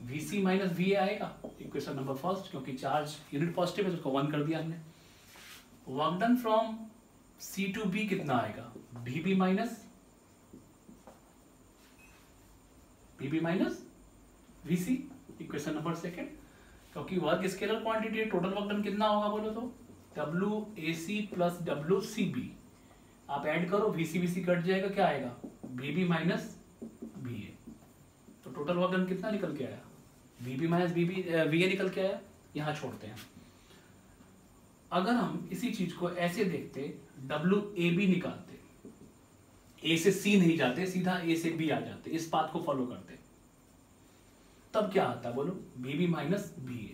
VC माइनस VA आएगा, इक्वेशन नंबर फर्स्ट, क्योंकि चार्ज यूनिट पॉजिटिव है तो उसको 1 कर दिया हमने। Work done from C to B कितना आएगा, VB minus VC, equation number second, क्योंकि वर्क स्केलर क्वांटिटी है, टोटल वर्क डन कितना होगा बोलो तो WAC प्लस WCB, आप ऐड करो, VC कट जाएगा, क्या आएगा, VB माइनस VA। तो टोटल वर्क डन कितना निकल के आया, VB माइनस VA निकल के आया। यहां छोड़ते हैं। अगर हम इसी चीज को ऐसे देखते, WAB निकालते, A से C नहीं जाते, सीधा A से B आ जाते, इस बात को फॉलो करते, तब क्या आता बोलो, VB माइनस VA।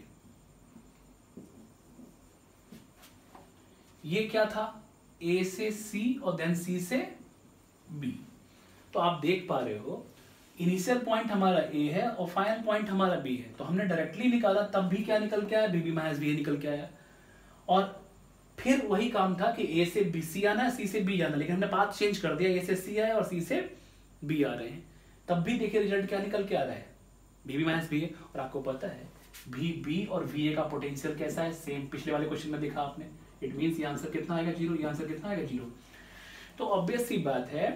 ये क्या था, A से C और देन C से B। तो आप देख पा रहे हो इनिशियल पॉइंट हमारा A है और फाइनल पॉइंट हमारा B है, तो हमने डायरेक्टली निकाला, तब भी क्या निकल के आया, VB माइनस VA निकल के आया। और फिर वही काम था कि A से C आना है, C से B जाना, लेकिन हमने पाथ चेंज कर दिया, A से C आया और C से B आ रहे हैं, तब भी देखिए रिजल्ट क्या निकल के आ रहा है, VB माइनस VA। और आपको पता है VB और VA का पोटेंशियल कैसा है, सेम पिछले वाले क्वेश्चन में देखा आपने। इट मीन्स ये आंसर कितना आएगा, 0, ये आंसर कितना आएगा, 0। तो ऑब्वियस सी बात है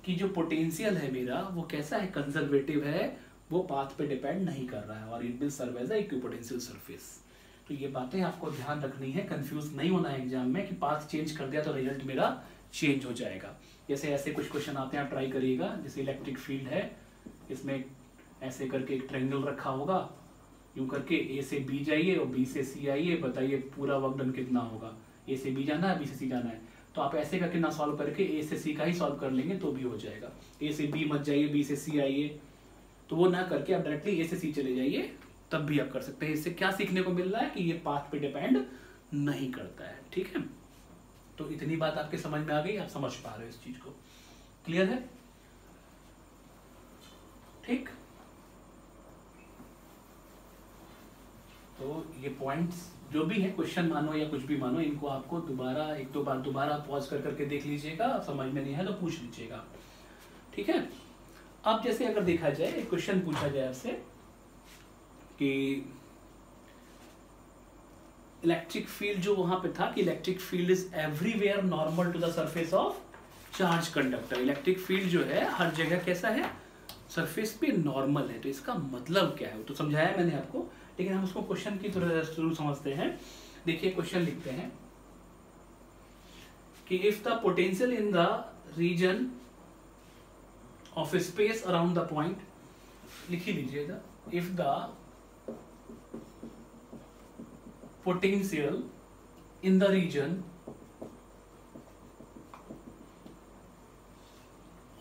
कि जो पोटेंशियल है मेरा वो कैसा है, कंजर्वेटिव है, वो पाथ पे डिपेंड नहीं कर रहा है, और it will serve as a equipotential surface. तो ये बातें आपको ध्यान रखनी है, कंफ्यूज नहीं होना है एग्जाम में कि पाथ चेंज कर दिया तो रिजल्ट मेरा चेंज हो जाएगा। जैसे ऐसे कुछ क्वेश्चन आते हैं, आप ट्राई करिएगा। जैसे इलेक्ट्रिक फील्ड है, इसमें ऐसे करके एक ट्रायंगल रखा होगा, यूं करके A से B जाइए और B से C आइए, बताइए पूरा वर्क डन कितना होगा। A से B जाना है, B से C जाना है, तो आप ऐसे करके ना सॉल्व करके A से C का ही सॉल्व कर लेंगे तो भी हो जाएगा। A से B मत जाइए, B से C आइए, तो वो ना करके आप डायरेक्टली A से C चले जाइए, तब भी आप कर सकते हैं। इससे क्या सीखने को मिल रहा है कि ये पाथ पे डिपेंड नहीं करता है। ठीक है, तो इतनी बात आपके समझ में आ गई, आप समझ पा रहे हो इस चीज को, क्लियर है। ठीक, तो ये पॉइंट्स जो भी है, क्वेश्चन मानो या कुछ भी मानो, इनको आपको दोबारा एक दो बार दोबारा पॉज कर करके देख लीजिएगा, समझ में नहीं है तो पूछ लीजिएगा। ठीक है, अब जैसे अगर देखा जाए, एक क्वेश्चन पूछा जाए आपसे कि इलेक्ट्रिक फील्ड जो वहां पे था कि electric field is everywhere normal to the surface of charge conductor. Electric field जो है हर जगह कैसा है, सरफेस पे नॉर्मल है। तो इसका मतलब क्या है, तो समझाया मैंने आपको, लेकिन हम उसको क्वेश्चन की तरह जरूर समझते हैं। देखिए क्वेश्चन लिखते हैं कि if the potential in the region of space around the point, लिख ही लीजिएगा, if the potential in the region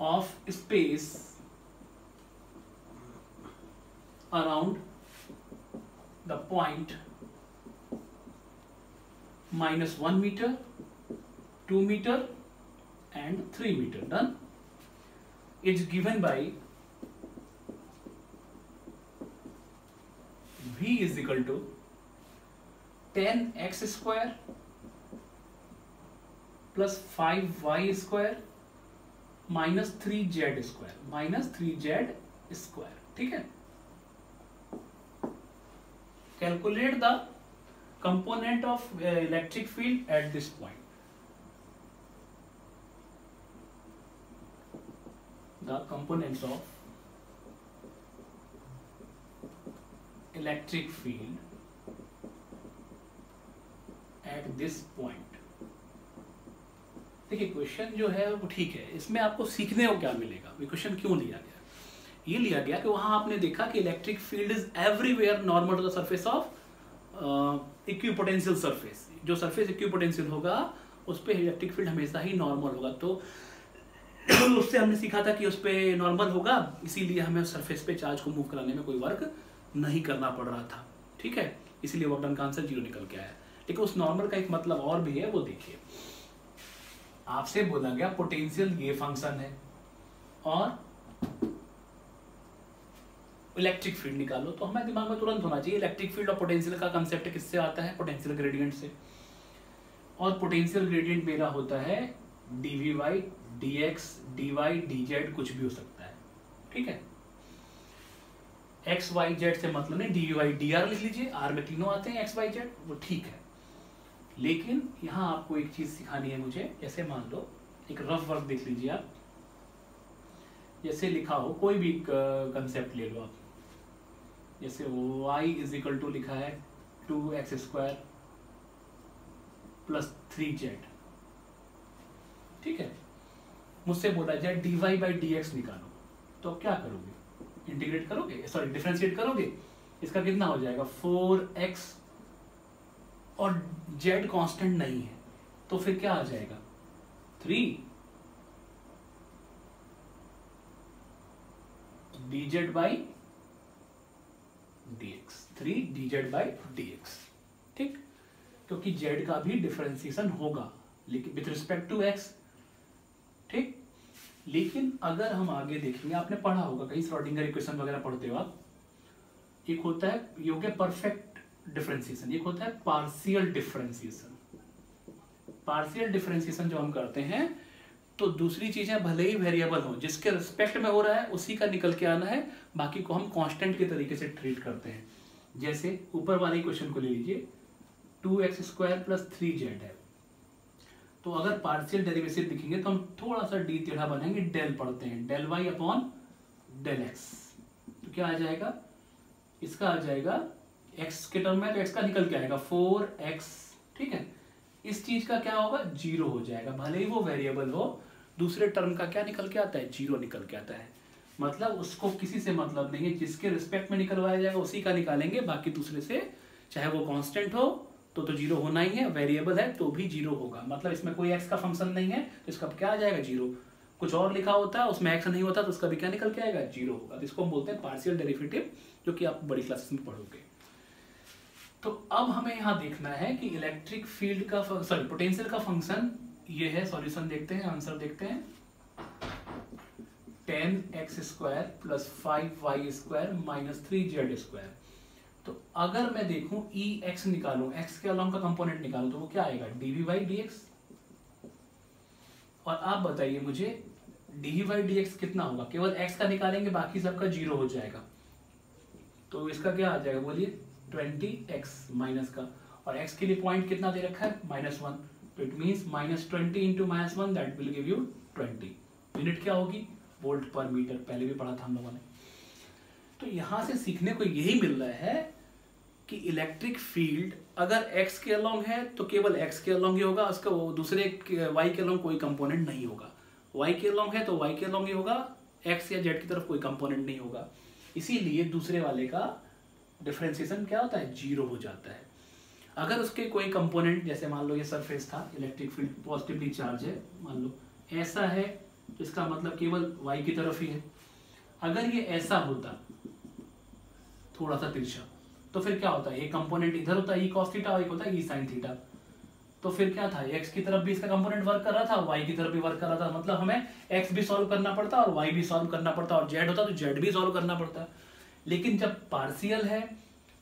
of space around the point -1 meter, 2 meter and 3 meter, done, is given by V is equal to 10x square plus 5y square minus 3z square। ठीक है, calculate the component of electric field at this point। The components of electric field at this point। देखिए question जो है वो ठीक है, इसमें आपको सीखने को क्या मिलेगा, क्वेश्चन क्यों लिया गया, ये लिया गया कि वहां आपने देखा कि electric field is everywhere normal to the surface of equipotential surface. जो सरफेस इक्विपोटेंशियल होगा उस पे इलेक्ट्रिक फील्ड हमेशा ही नॉर्मल होगा। तो उससे हमने सीखा था कि उस पे नॉर्मल होगा, इसीलिए हमें सरफेस पे चार्ज को मूव कराने में कोई वर्क नहीं करना पड़ रहा था। ठीक है, इसलिए वर्क डन का आंसर 0 निकल के आया। लेकिन उस नॉर्मल का एक मतलब और भी है, वो देखिए। आपसे बोला गया पोटेंशियल ये फंक्शन है और इलेक्ट्रिक फील्ड निकालो, तो हमें दिमाग में तुरंत होना चाहिए इलेक्ट्रिक फील्ड और पोटेंशियल का कंसेप्ट किससे आता है, पोटेंशियल ग्रेडियंट से। और पोटेंशियल ग्रेडियंट मेरा होता है dvy dx dy dz, कुछ भी हो सकता है, ठीक है। x y z से मतलब नहीं, dvy dr लिख लीजिए, r में तीनों आते हैं x y z, वो ठीक है। लेकिन यहाँ आपको एक चीज सिखानी है मुझे। जैसे मान लो एक रफ वर्क देख लीजिए आप, जैसे लिखा हो कोई भी कंसेप्ट ले लो आप, जैसे y इज इक्वल टू लिखा है 2x² + 3z, ठीक है। मुझसे बोला जाए dy बाई dx निकालो, तो क्या करोगे, इंटीग्रेट करोगे, सॉरी डिफरेंशिएट करोगे, इसका कितना हो जाएगा 4x, और z कांस्टेंट नहीं है तो फिर क्या आ जाएगा 3 dz by dx, 3 dz by dx, ठीक। क्योंकि z का भी डिफरेंशिएशन होगा लेकिन विथ रिस्पेक्ट टू x, ठीक। लेकिन अगर हम आगे देखेंगे, आपने पढ़ा होगा कहीं श्रोडिंगर इक्वेशन वगैरह पढ़ते हो आप, एक होता है ये हो गया परफेक्ट डिफरेंशिएशन, एक होता है पार्शियल डिफरेंशिएशन। पार्शियल डिफरेंशिएशन जो हम करते हैं तो दूसरी चीजें भले ही वेरिएबल हो, जिसके रिस्पेक्ट में हो रहा है उसी का निकल के आना है, बाकी को हम कांस्टेंट के तरीके से ट्रीट करते हैं। जैसे ऊपर वाले क्वेश्चन को ले लीजिए, 2x² + 3z है, तो अगर पार्शियल डेरिवेटिव दिखेंगे तो हम थोड़ा सा डी टेढ़ा बनाएंगे, डेल पढ़ते हैं, del y upon del x, तो क्या आ जाएगा, इसका आ जाएगा x के टर्म में, तो x का निकल के आएगा 4x, ठीक है। इस चीज का क्या होगा 0 हो जाएगा, भले ही वो वेरिएबल हो, दूसरे टर्म का क्या निकल के आता है 0 निकल के आता है। मतलब उसको किसी से मतलब नहीं है, जिसके रिस्पेक्ट में निकलवाया जाएगा उसी का निकालेंगे, बाकी दूसरे से चाहे वो कांस्टेंट हो तो 0 होना ही है, वेरिएबल है तो भी 0 होगा। मतलब इसमें कोई x का फंक्शन नहीं है तो इसका क्या आ जाएगा 0, कुछ और लिखा होता है उसमें x नहीं होता तो उसका भी क्या निकल के आएगा 0 होगा। तो इसको हम बोलते हैं पार्शियल डेरिवेटिव, जो कि आप बड़ी क्लासेस में पढ़ोगे। तो अब हमें यहाँ देखना है कि इलेक्ट्रिक फील्ड का सॉरी पोटेंशियल का फंक्शन ये है। सॉल्यूशन देखते हैं, आंसर देखते हैं, 10x² + 5y² - 3z²। तो अगर मैं देखूं Ex निकालूं, x के अलोंग का कंपोनेंट निकालूं, तो वो क्या आएगा dv/dx। और आप बताइए मुझे dv/dx कितना होगा, केवल x का निकालेंगे बाकी सबका 0 हो जाएगा, तो इसका क्या आ जाएगा बोलिए 20x माइनस का, और x के लिए पॉइंट कितना दे रखा है -1, तो it means -20 × -1 that will give you 20। Unit क्या होगी वोल्ट/मीटर, पहले भी पढ़ा था हम लोगों ने। तो यहां से सीखने को यही मिल रहा है कि इलेक्ट्रिक फील्ड अगर x के अलोंग है तो केवल x के अलोंग ही होगा, उसका वो दूसरे y के अलोंग कोई कंपोनेंट नहीं होगा। y के अलोंग है तो y के अलोंग ही होगा, x या z की तरफ कोई कंपोनेंट नहीं होगा। इसीलिए दूसरे वाले का डिफरेंशिएशन क्या होता है 0 हो जाता है। अगर उसके कोई कंपोनेंट, जैसे मान लो ये सरफेस था, इलेक्ट्रिक फील्ड पॉजिटिवली चार्ज है, मान लो ऐसा है, तो इसका मतलब केवल y की तरफ ही है। अगर ये ऐसा होता थोड़ा सा तिरछा, तो फिर क्या होता है, एक कंपोनेंट इधर होता है e cos थीटा और एक होता है e sin थीटा, तो फिर क्या था x की तरफ भी इसका कंपोनेंट वर्क कर रहा था, y की तरफ भी वर्क कर रहा था, मतलब हमें x भी सॉल्व करना पड़ता और y भी सॉल्व करना पड़ता, और z होता तो z भी सॉल्व करना पड़ता। लेकिन जब पार्शियल है,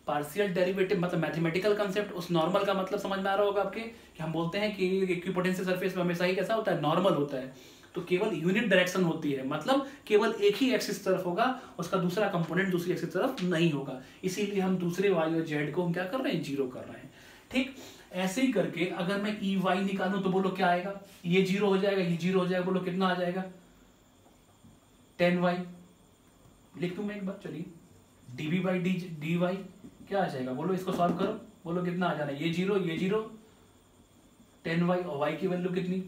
पार्शियल डेरिवेटिव मतलब मैथमेटिकल कंसेप्ट, उस नॉर्मल का मतलब समझ में आ रहा होगा आपके, कि हम बोलते हैं कि इक्विपोटेंशियल सरफेस में हमेशा ही कैसा होता है नॉर्मल होता है, तो केवल यूनिट डायरेक्शन होती है, मतलब केवल एक ही एक्सिस तरफ होगा, उसका दूसरा कंपोनेंट दूसरी एक्सिस तरफ नहीं होगा। इसीलिए हम दूसरे y और z को हम क्या कर रहे हैं 0 कर रहे हैं, ठीक। ऐसे ही करके अगर मैं Ey निकालूं तो बोलो क्या आएगा, ये 0 हो जाएगा, ये 0 हो जाएगा, बोलो कितना आ जाएगा 10y। लिख दूं मैं एक बार, चलिए dv/dy क्या आ जाएगा, बोलो इसको सॉल्व करो, बोलो कितना आ जाना है, ये 0 ये 0, 10y, और y की वैल्यू कितनी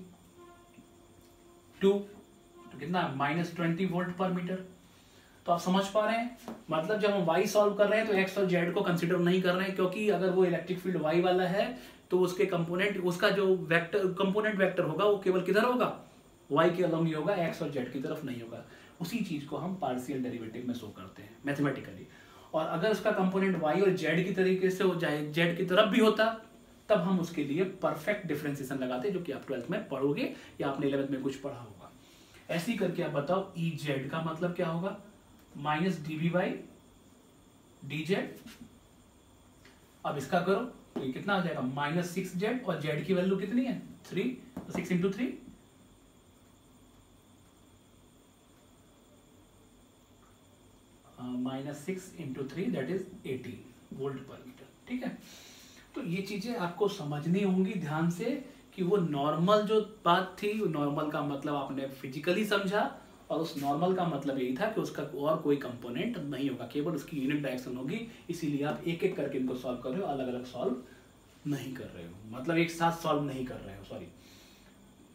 2, तो कितना -20 वोल्ट/मीटर। तो आप समझ पा रहे हैं, मतलब जब हम y सॉल्व कर रहे हैं तो x और z को कंसीडर नहीं कर रहे हैं, क्योंकि अगर वो इलेक्ट्रिक फील्ड y वाला है तो उसके कंपोनेंट, उसका जो वेक्टर कंपोनेंट वेक्टर होगा वो केवल किधर होगा y के अलोंग ही होगा, x और z की तरफ नहीं होगा। उसी चीज को हम पार्शियल डेरिवेटिव में शो करते हैं मैथमेटिकली। और अगर उसका कंपोनेंट वाई और जेड की तरीके से हो जाए, जेड की तरफ भी होता, तब हम उसके लिए परफेक्ट डिफरेंशिएशन लगाते, जो कि आप 12th में पढ़ोगे या आपने 11th में कुछ पढ़ा होगा। ऐसे ही करके आप बताओ ई जेड का मतलब क्या होगा, minus d v by d z. अब इसका करो तो ये कितना आ जाएगा, माइनस 6z, और z की वैल्यू कितनी है 3, तो 6 into 3 minus 6 into 3 that is 18 volt पर मीटर। ठीक है, तो ये चीजें आपको समझनी होंगी ध्यान से कि वो नॉर्मल जो बात थी, वो नॉर्मल का मतलब आपने फिजिकली समझा, और उस नॉर्मल का मतलब यही था कि उसका और कोई कंपोनेंट नहीं होगा, केवल उसकी यूनिट डायरेक्शन होगी। इसीलिए आप एक एक करके इनको सॉल्व कर रहे हो, अलग अलग सॉल्व नहीं कर रहे हो, मतलब एक साथ सॉल्व नहीं कर रहे हो, सॉरी,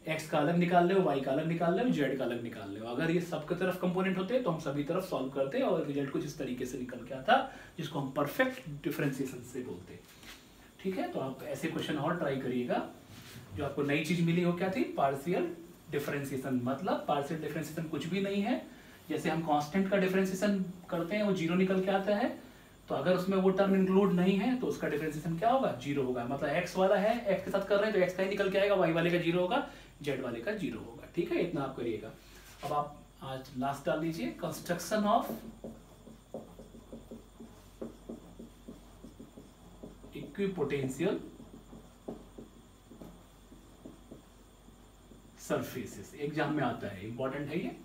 एक्स का अलग निकाल रहे हो, वाई का अलग निकाल रहे हो, जेड का अलग निकाल रहे हो। अगर ये सबके तरफ कंपोनेंट होते तो हम सभी तरफ सॉल्व करते और रिजल्ट कुछ इस तरीके से निकल के आता, जिसको हम परफेक्ट डिफरेंशिएशन से बोलते। ठीक है, तो आप ऐसे क्वेश्चन और ट्राई करिएगा। जो आपको नई चीज मिली वो क्या थी, पार्शियल डिफरेंशिएशन। मतलब पार्शियल डिफरेंशिएशन कुछ भी नहीं है, जैसे हम कांस्टेंट का डिफरेंशिएशन करते हैं वो जीरो निकल के आता है, तो अगर उसमें वो टर्म इंक्लूड नहीं है तो उसका डिफरेंशिएशन क्या होगा, जीरो होगा। मतलब एक्स वाला है, एक्स के साथ कर रहे हैं तो एक्स का ही निकल के आएगा, वाई वाले का जीरो होगा, जेड वाले का जीरो होगा। ठीक है, इतना आप करिएगा। अब आप आज लास्ट डाल दीजिए, construction of equipotential surfaces. Exam में आता है, इंपॉर्टेंट है ये।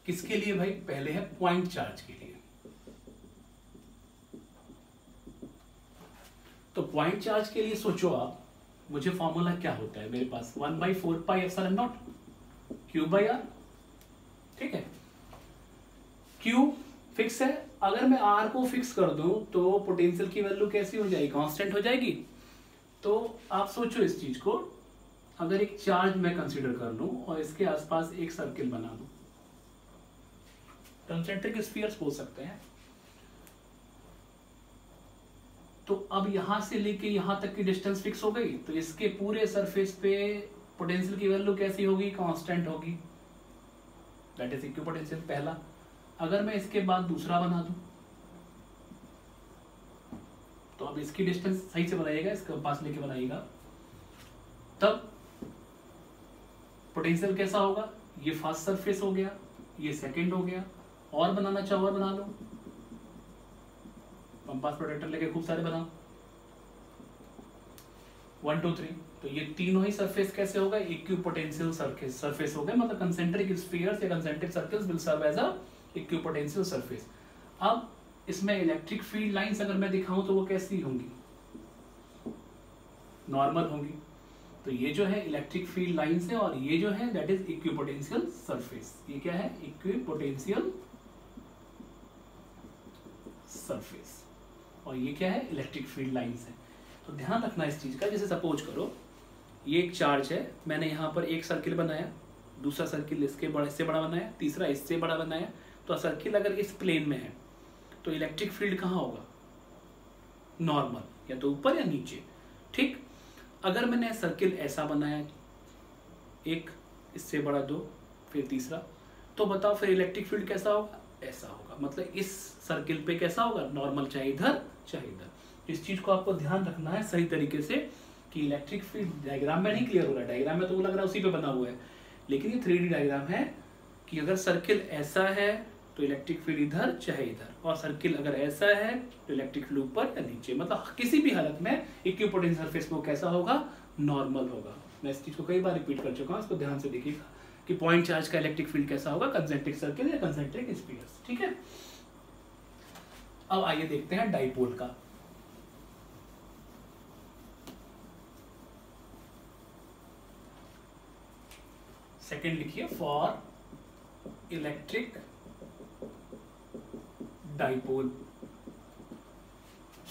किसके लिए भाई, पहले है पॉइंट चार्ज के लिए। तो पॉइंट चार्ज के लिए सोचो आप, मुझे फॉर्मूला क्या होता है मेरे पास, 1/4 pi epsilon naught q by r. ठीक है, क्यू फिक्स है, अगर मैं आर को फिक्स कर दूं तो पोटेंशियल की वैल्यू कैसी हो जाएगी, कांस्टेंट हो जाएगी। तो आप सोचो इस चीज को, अगर एक चार्ज मैं कंसीडर कर लूं और इसके आसपास एक सर्किल बना दूं, कंसेंट्रिक स्फीयर्स बोल सकते हैं, तो अब यहां से लेके यहां तक की डिस्टेंस फिक्स हो गई, तो इसके पूरे सरफेस पे पोटेंशियल की वैल्यू कैसी होगी, कांस्टेंट होगी, दैट इज इक्विपोटेंशियल पहला। अगर मैं इसके बाद दूसरा बना दूं, तो अब इसकी डिस्टेंस सही से बनाइएगा, इसके पास लेके बनाइएगा, तब पोटेंशियल कैसा होगा, ये फर्स्ट सरफेस हो गया, ये सेकंड हो गया, और बनाना चाहो और बना लो, कंपास प्रोटेक्टर लेके खूब सारे बनाओ, 1 2 3, तो ये तीनों ही सरफेस कैसे होगा, इक्विपोटेंशियल सरफेस हो गए, मतलब कंसेंट्रिक स्फीयर्स या concentric circles will serve as a equipotential surface. अब इसमें इलेक्ट्रिक फील्ड लाइंस अगर मैं दिखाऊं तो वो कैसी होंगी, नॉर्मल होंगी। तो ये जो है इलेक्ट्रिक फील्ड लाइंस है, और ये जो है दैट इज इक्विपोटेंशियल सरफेस। ये क्या है, इक्विपोटेंशियल सरफेस, और ये क्या है, इलेक्ट्रिक फील्ड लाइंस है। तो ध्यान रखना इस चीज का, जैसे सपोज करो ये एक चार्ज है, मैंने यहाँ पर एक सर्किल बनाया, दूसरा सर्किल इसके बड़े से बड़ा बनाया, तीसरा इससे बड़ा बनाया, तो सर्किल अगर इस प्लेन में है तो इलेक्ट्रिक फील्ड कहाँ होगा, नॉर्मल, या तो ऊपर या नीचे। ठीक, अगर मैंने सर्किल ऐसा बनाया, एक इससे बड़ा दो, फिर तीसरा, तो बताओ फिर इलेक्ट्रिक फील्ड कैसा होगा, ऐसा होगा। मतलब इस सर्किल पे कैसा होगा, नॉर्मल, चाहे इधर चाहे इधर। इस चीज को आपको ध्यान रखना है सही तरीके से कि इलेक्ट्रिक फील्ड डायग्राम में नहीं क्लियर हो रहा है, डायग्राम में तो वो लग रहा है उसी पे बना हुआ है, लेकिन ये 3D डायग्राम है कि अगर सर्किल ऐसा है तो इलेक्ट्रिक फील्ड इधर चाहे इधर, और सर्किल अगर ऐसा है तो इलेक्ट्रिक फील्ड ऊपर या नीचे। मतलब किसी भी हालत में इक्विपोटेंशियल सरफेस को कैसा होगा, नॉर्मल होगा। मैं इस चीज को कई बार रिपीट कर चुका हूँ, इसको ध्यान से देखिएगा कि पॉइंट चार्ज का इलेक्ट्रिक फील्ड कैसा होगा, कंसेंट्रिक सर्किल या कंसेंट्रिक स्फीयर्स। ठीक है, अब आइए देखते हैं डाइपोल का। सेकंड लिखिए, फॉर इलेक्ट्रिक डाइपोल।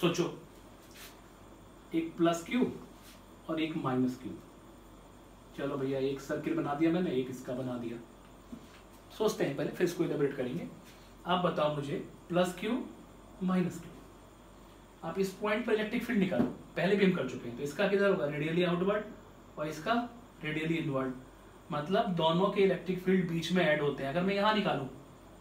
सोचो, एक प्लस क्यू और एक माइनस क्यू। चलो भैया, एक सर्किल बना दिया मैंने, एक इसका बना दिया। सोचते हैं पहले, फिर इसको इलेबोरेट करेंगे। आप बताओ मुझे, प्लस क्यू माइनस क्यू, आप इस पॉइंट पर इलेक्ट्रिक फील्ड निकालो, पहले भी हम कर चुके हैं। तो इसका किधर होगा, रेडियली आउटवर्ड, और इसका रेडियली इनवर्ड, मतलब दोनों के इलेक्ट्रिक फील्ड बीच में ऐड होते हैं। अगर मैं यहाँ निकालूं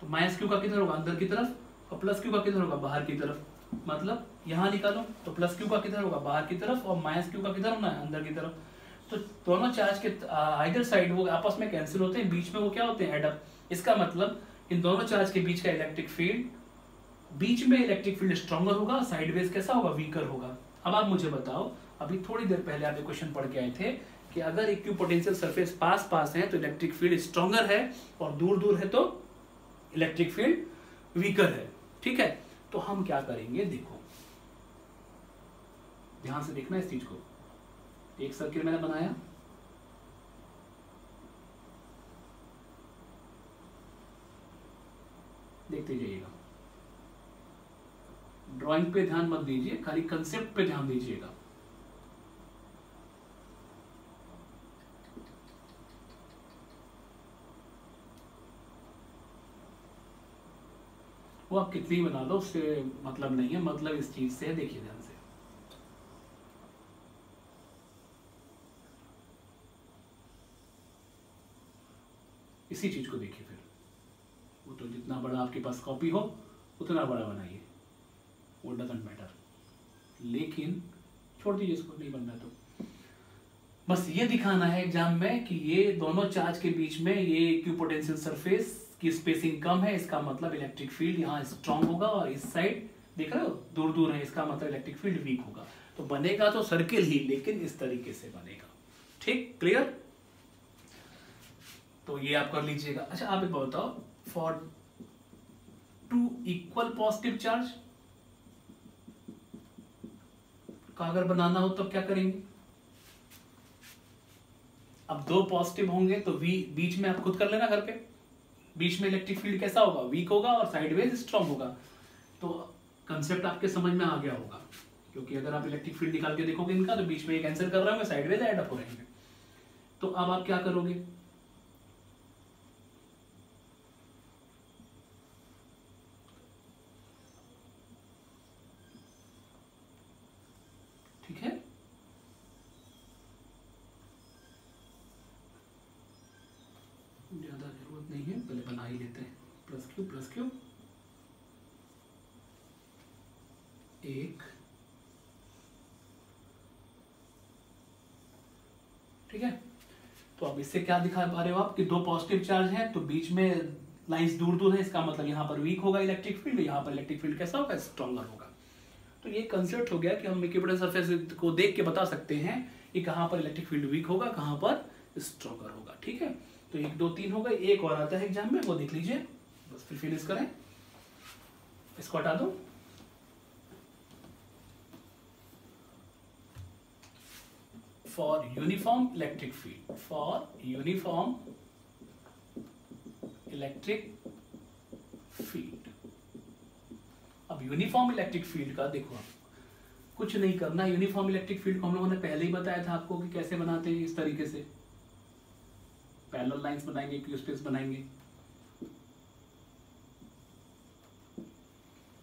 तो माइनस क्यू का किधर होगा, अंदर की तरफ, और प्लस क्यू का किधर होगा, बाहर की तरफ। मतलब यहाँ निकालो तो प्लस क्यू का किधर होगा, बाहर की तरफ, और माइनस क्यू का किधर होना है, अंदर की तरफ। तो दोनों चार्ज के आइदर साइड वो आपस में कैंसिल होते हैं, बीच में वो क्या होते हैं, एडअप। इसका मतलब इन दोनों चार्ज के बीच का इलेक्ट्रिक फील्ड, बीच में इलेक्ट्रिक फील्ड स्ट्रॉन्गर होगा, साइडवेज कैसा होगा, वीकर होगा। अब आप मुझे बताओ, अभी थोड़ी देर पहले आप क्वेश्चन पढ़ के आए थे कि अगर इक्विपोटेंशियल सरफेस पास पास है तो इलेक्ट्रिक फील्ड स्ट्रॉन्गर है, और दूर दूर है तो इलेक्ट्रिक फील्ड वीकर है। ठीक है, तो हम क्या करेंगे, देखो ध्यान से देखना इस चीज को। एक सर्किल मैंने बनाया, देखते जाइएगा, ड्राइंग पे ध्यान मत दीजिए, खाली कंसेप्ट पे ध्यान दीजिएगा। वो आप कितनी बना लो उससे मतलब नहीं है, मतलब इस चीज से है, देखिए ध्यान से। इसी चीज को देखिए, फिर वो तो जितना बड़ा आपके पास कॉपी हो उतना बड़ा बनाइए, वो डजंट मैटर, लेकिन छोड़ दीजिए इसको, नहीं बनना तो। बस ये दिखाना है एग्जाम में कि ये दोनों चार्ज के बीच में ये इक्विपोटेंशियल सरफेस की स्पेसिंग कम है, इसका मतलब इलेक्ट्रिक फील्ड यहाँ स्ट्रांग होगा, और इस साइड देख रहे हो दूर दूर है, इसका मतलब इलेक्ट्रिक फील्ड वीक होगा। तो बनेगा तो सर्किल ही, लेकिन इस तरीके से बनेगा। ठीक, क्लियर? तो ये आप कर लीजिएगा। अच्छा आप एक बताओ, for two equal positive charge का अगर बनाना हो तो क्या करेंगे? अब दो पॉजिटिव होंगे तो बीच में आप खुद कर लेना घर पे, बीच में इलेक्ट्रिक फील्ड कैसा होगा, वीक होगा, और साइडवेज स्ट्रांग होगा। तो कंसेप्ट आपके समझ में आ गया होगा, क्योंकि अगर आप इलेक्ट्रिक फील्ड निकाल के देखोगे इनका, तो बीच में ये कैंसिल कर रहे होंगे, साइडवेज एड अप हो रहेंगे। तो अब आप क्या करोगे, ठीक है? ज्यादा जरूरत नहीं है, पहले बना ही लेते हैं। प्लस क्यू एक, ठीक है। तो अब इससे क्या दिखा पा रहे हो आप कि दो पॉजिटिव चार्ज हैं, तो बीच में लाइंस दूर दूर है, इसका मतलब यहाँ पर वीक होगा इलेक्ट्रिक फील्ड, यहाँ पर इलेक्ट्रिक फील्ड कैसा होगा, स्ट्रॉन्गर होगा। तो ये कंसेप्ट हो गया कि हम इक्विपोटेंशियल सरफेस को देख के बता सकते हैं कि कहाँ पर इलेक्ट्रिक फील्ड वीक होगा, कहाँ पर स्ट्रॉन्गर होगा। ठीक है, तो 1 2 3 हो गए, एक और आता है एग्जाम में, वो देख लीजिए, बस फिर फिनिश करें। इसको हटा दो। For uniform electric field, for uniform electric field. अब यूनिफॉर्म इलेक्ट्रिक फील्ड का देखो, आप कुछ नहीं करना। यूनिफॉर्म इलेक्ट्रिक फील्ड को हम लोगों ने पहले ही बताया था आपको कि कैसे बनाते हैं, इस तरीके से पैरेलल लाइंस बनाएंगे, क्यू स्पेस बनाएंगे।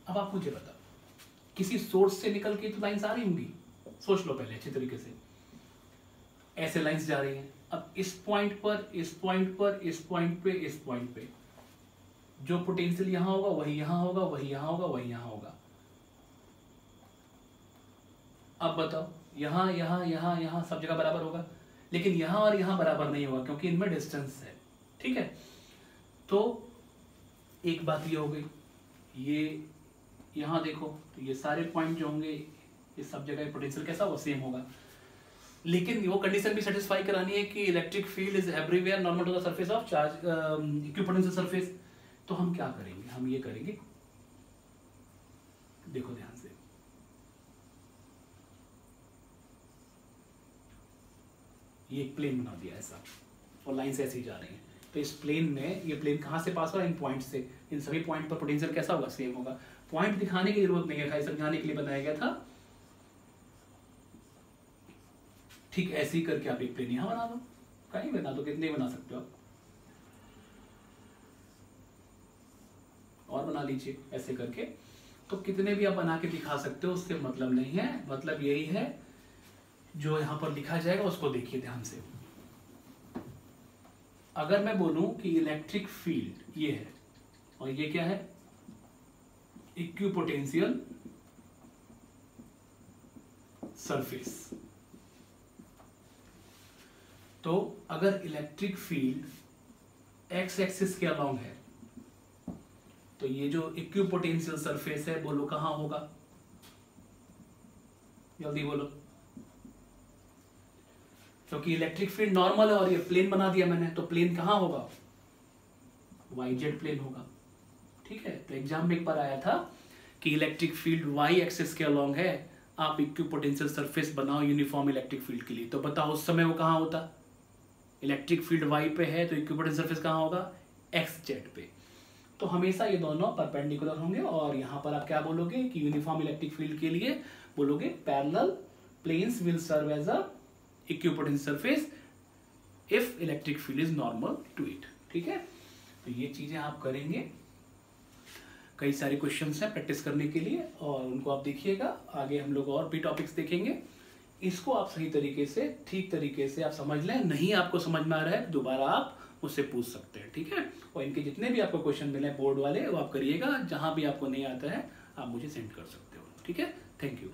अब आप मुझे बताओ, किसी सोर्स से निकल के तो लाइंस आ रही होंगी, सोच लो पहले अच्छे तरीके से। ऐसे लाइंस जा रही हैं, अब इस पॉइंट पर, इस पॉइंट पर, इस पॉइंट पे, इस पॉइंट पे जो पोटेंशियल यहां होगा वही यहां होगा, वही यहां होगा, वही यहां होगा। अब बताओ, यहां यहां यहां यहां सब जगह बराबर होगा, लेकिन यहां और यहां बराबर नहीं होगा, क्योंकि इनमें डिस्टेंस है। ठीक है, तो एक बात ये हो गई। ये यहां देखो, तो ये सारे पॉइंट जो होंगे, ये सब जगह पोटेंशियल कैसा होगा, सेम होगा। लेकिन वो कंडीशन भी सेटिस्फाई करानी है कि electric field is everywhere normal to the surface of charge equipotential surface. तो हम क्या करेंगे, हम ये करेंगे, देखो ध्यान से, ये एक प्लेन बना दिया ऐसा, और लाइंस ऐसी जा रही हैं। तो इस प्लेन में, ये प्लेन कहां से पास हो रहा है, इन पॉइंट से। इन सभी पॉइंट पर पोटेंशियल कैसा होगा, सेम होगा। पॉइंट दिखाने की जरूरत नहीं है, खाली समझाने के लिए बनाया गया था। ठीक ऐसे ही करके आप एक प्लेन यहां बना दो, कहीं बना दो, कितने बना सकते हो आप, और बना लीजिए ऐसे करके। तो कितने भी आप बना के दिखा सकते हो, उससे मतलब नहीं है। मतलब यही है, जो यहां पर लिखा जाएगा उसको देखिए ध्यान से। अगर मैं बोलूं कि इलेक्ट्रिक फील्ड ये है, और ये क्या है, इक्विपोटेंशियल सरफेस। तो अगर इलेक्ट्रिक फील्ड एक्स एक्सिस के अलोंग है तो ये जो इक्विपोटेंशियल सरफेस है बोलो कहां होगा, जल्दी बोलो। क्योंकि इलेक्ट्रिक फील्ड नॉर्मल है और ये प्लेन बना दिया मैंने, तो प्लेन कहां होगा, YZ प्लेन होगा। ठीक है, तो एग्जाम में एक बार आया था कि इलेक्ट्रिक फील्ड Y एक्सिस के अलोंग है, आप इक्विपोटेंशियल सरफेस बनाओ यूनिफॉर्म इलेक्ट्रिक फील्ड के लिए, तो बताओ उस समय वो कहां होता, इलेक्ट्रिक फील्ड Y पे है तो इक्विपोटेंशियल सरफेस कहां होगा, XZ पे। तो हमेशा ये दोनों परपेंडिकुलर होंगे और यहां पर आप क्या बोलोगे कि यूनिफॉर्म इलेक्ट्रिक फील्ड के लिए बोलोगे parallel planes will serve as a equipotential surface if electric field is normal to it. ठीक है, तो ये चीजें आप करेंगे, कई सारे क्वेश्चंस हैं प्रैक्टिस करने के लिए और उनको आप देखिएगा। आगे हम लोग और भी टॉपिक्स देखेंगे, इसको आप सही तरीके से ठीक तरीके से आप समझ लें। नहीं आपको समझ में आ रहा है तो दोबारा आप मुझसे पूछ सकते हैं। ठीक है, और इनके जितने भी आपको क्वेश्चन मिले बोर्ड वाले वो आप करिएगा, जहां भी आपको नहीं आता है आप मुझे सेंड कर सकते हो। ठीक है, थैंक यू।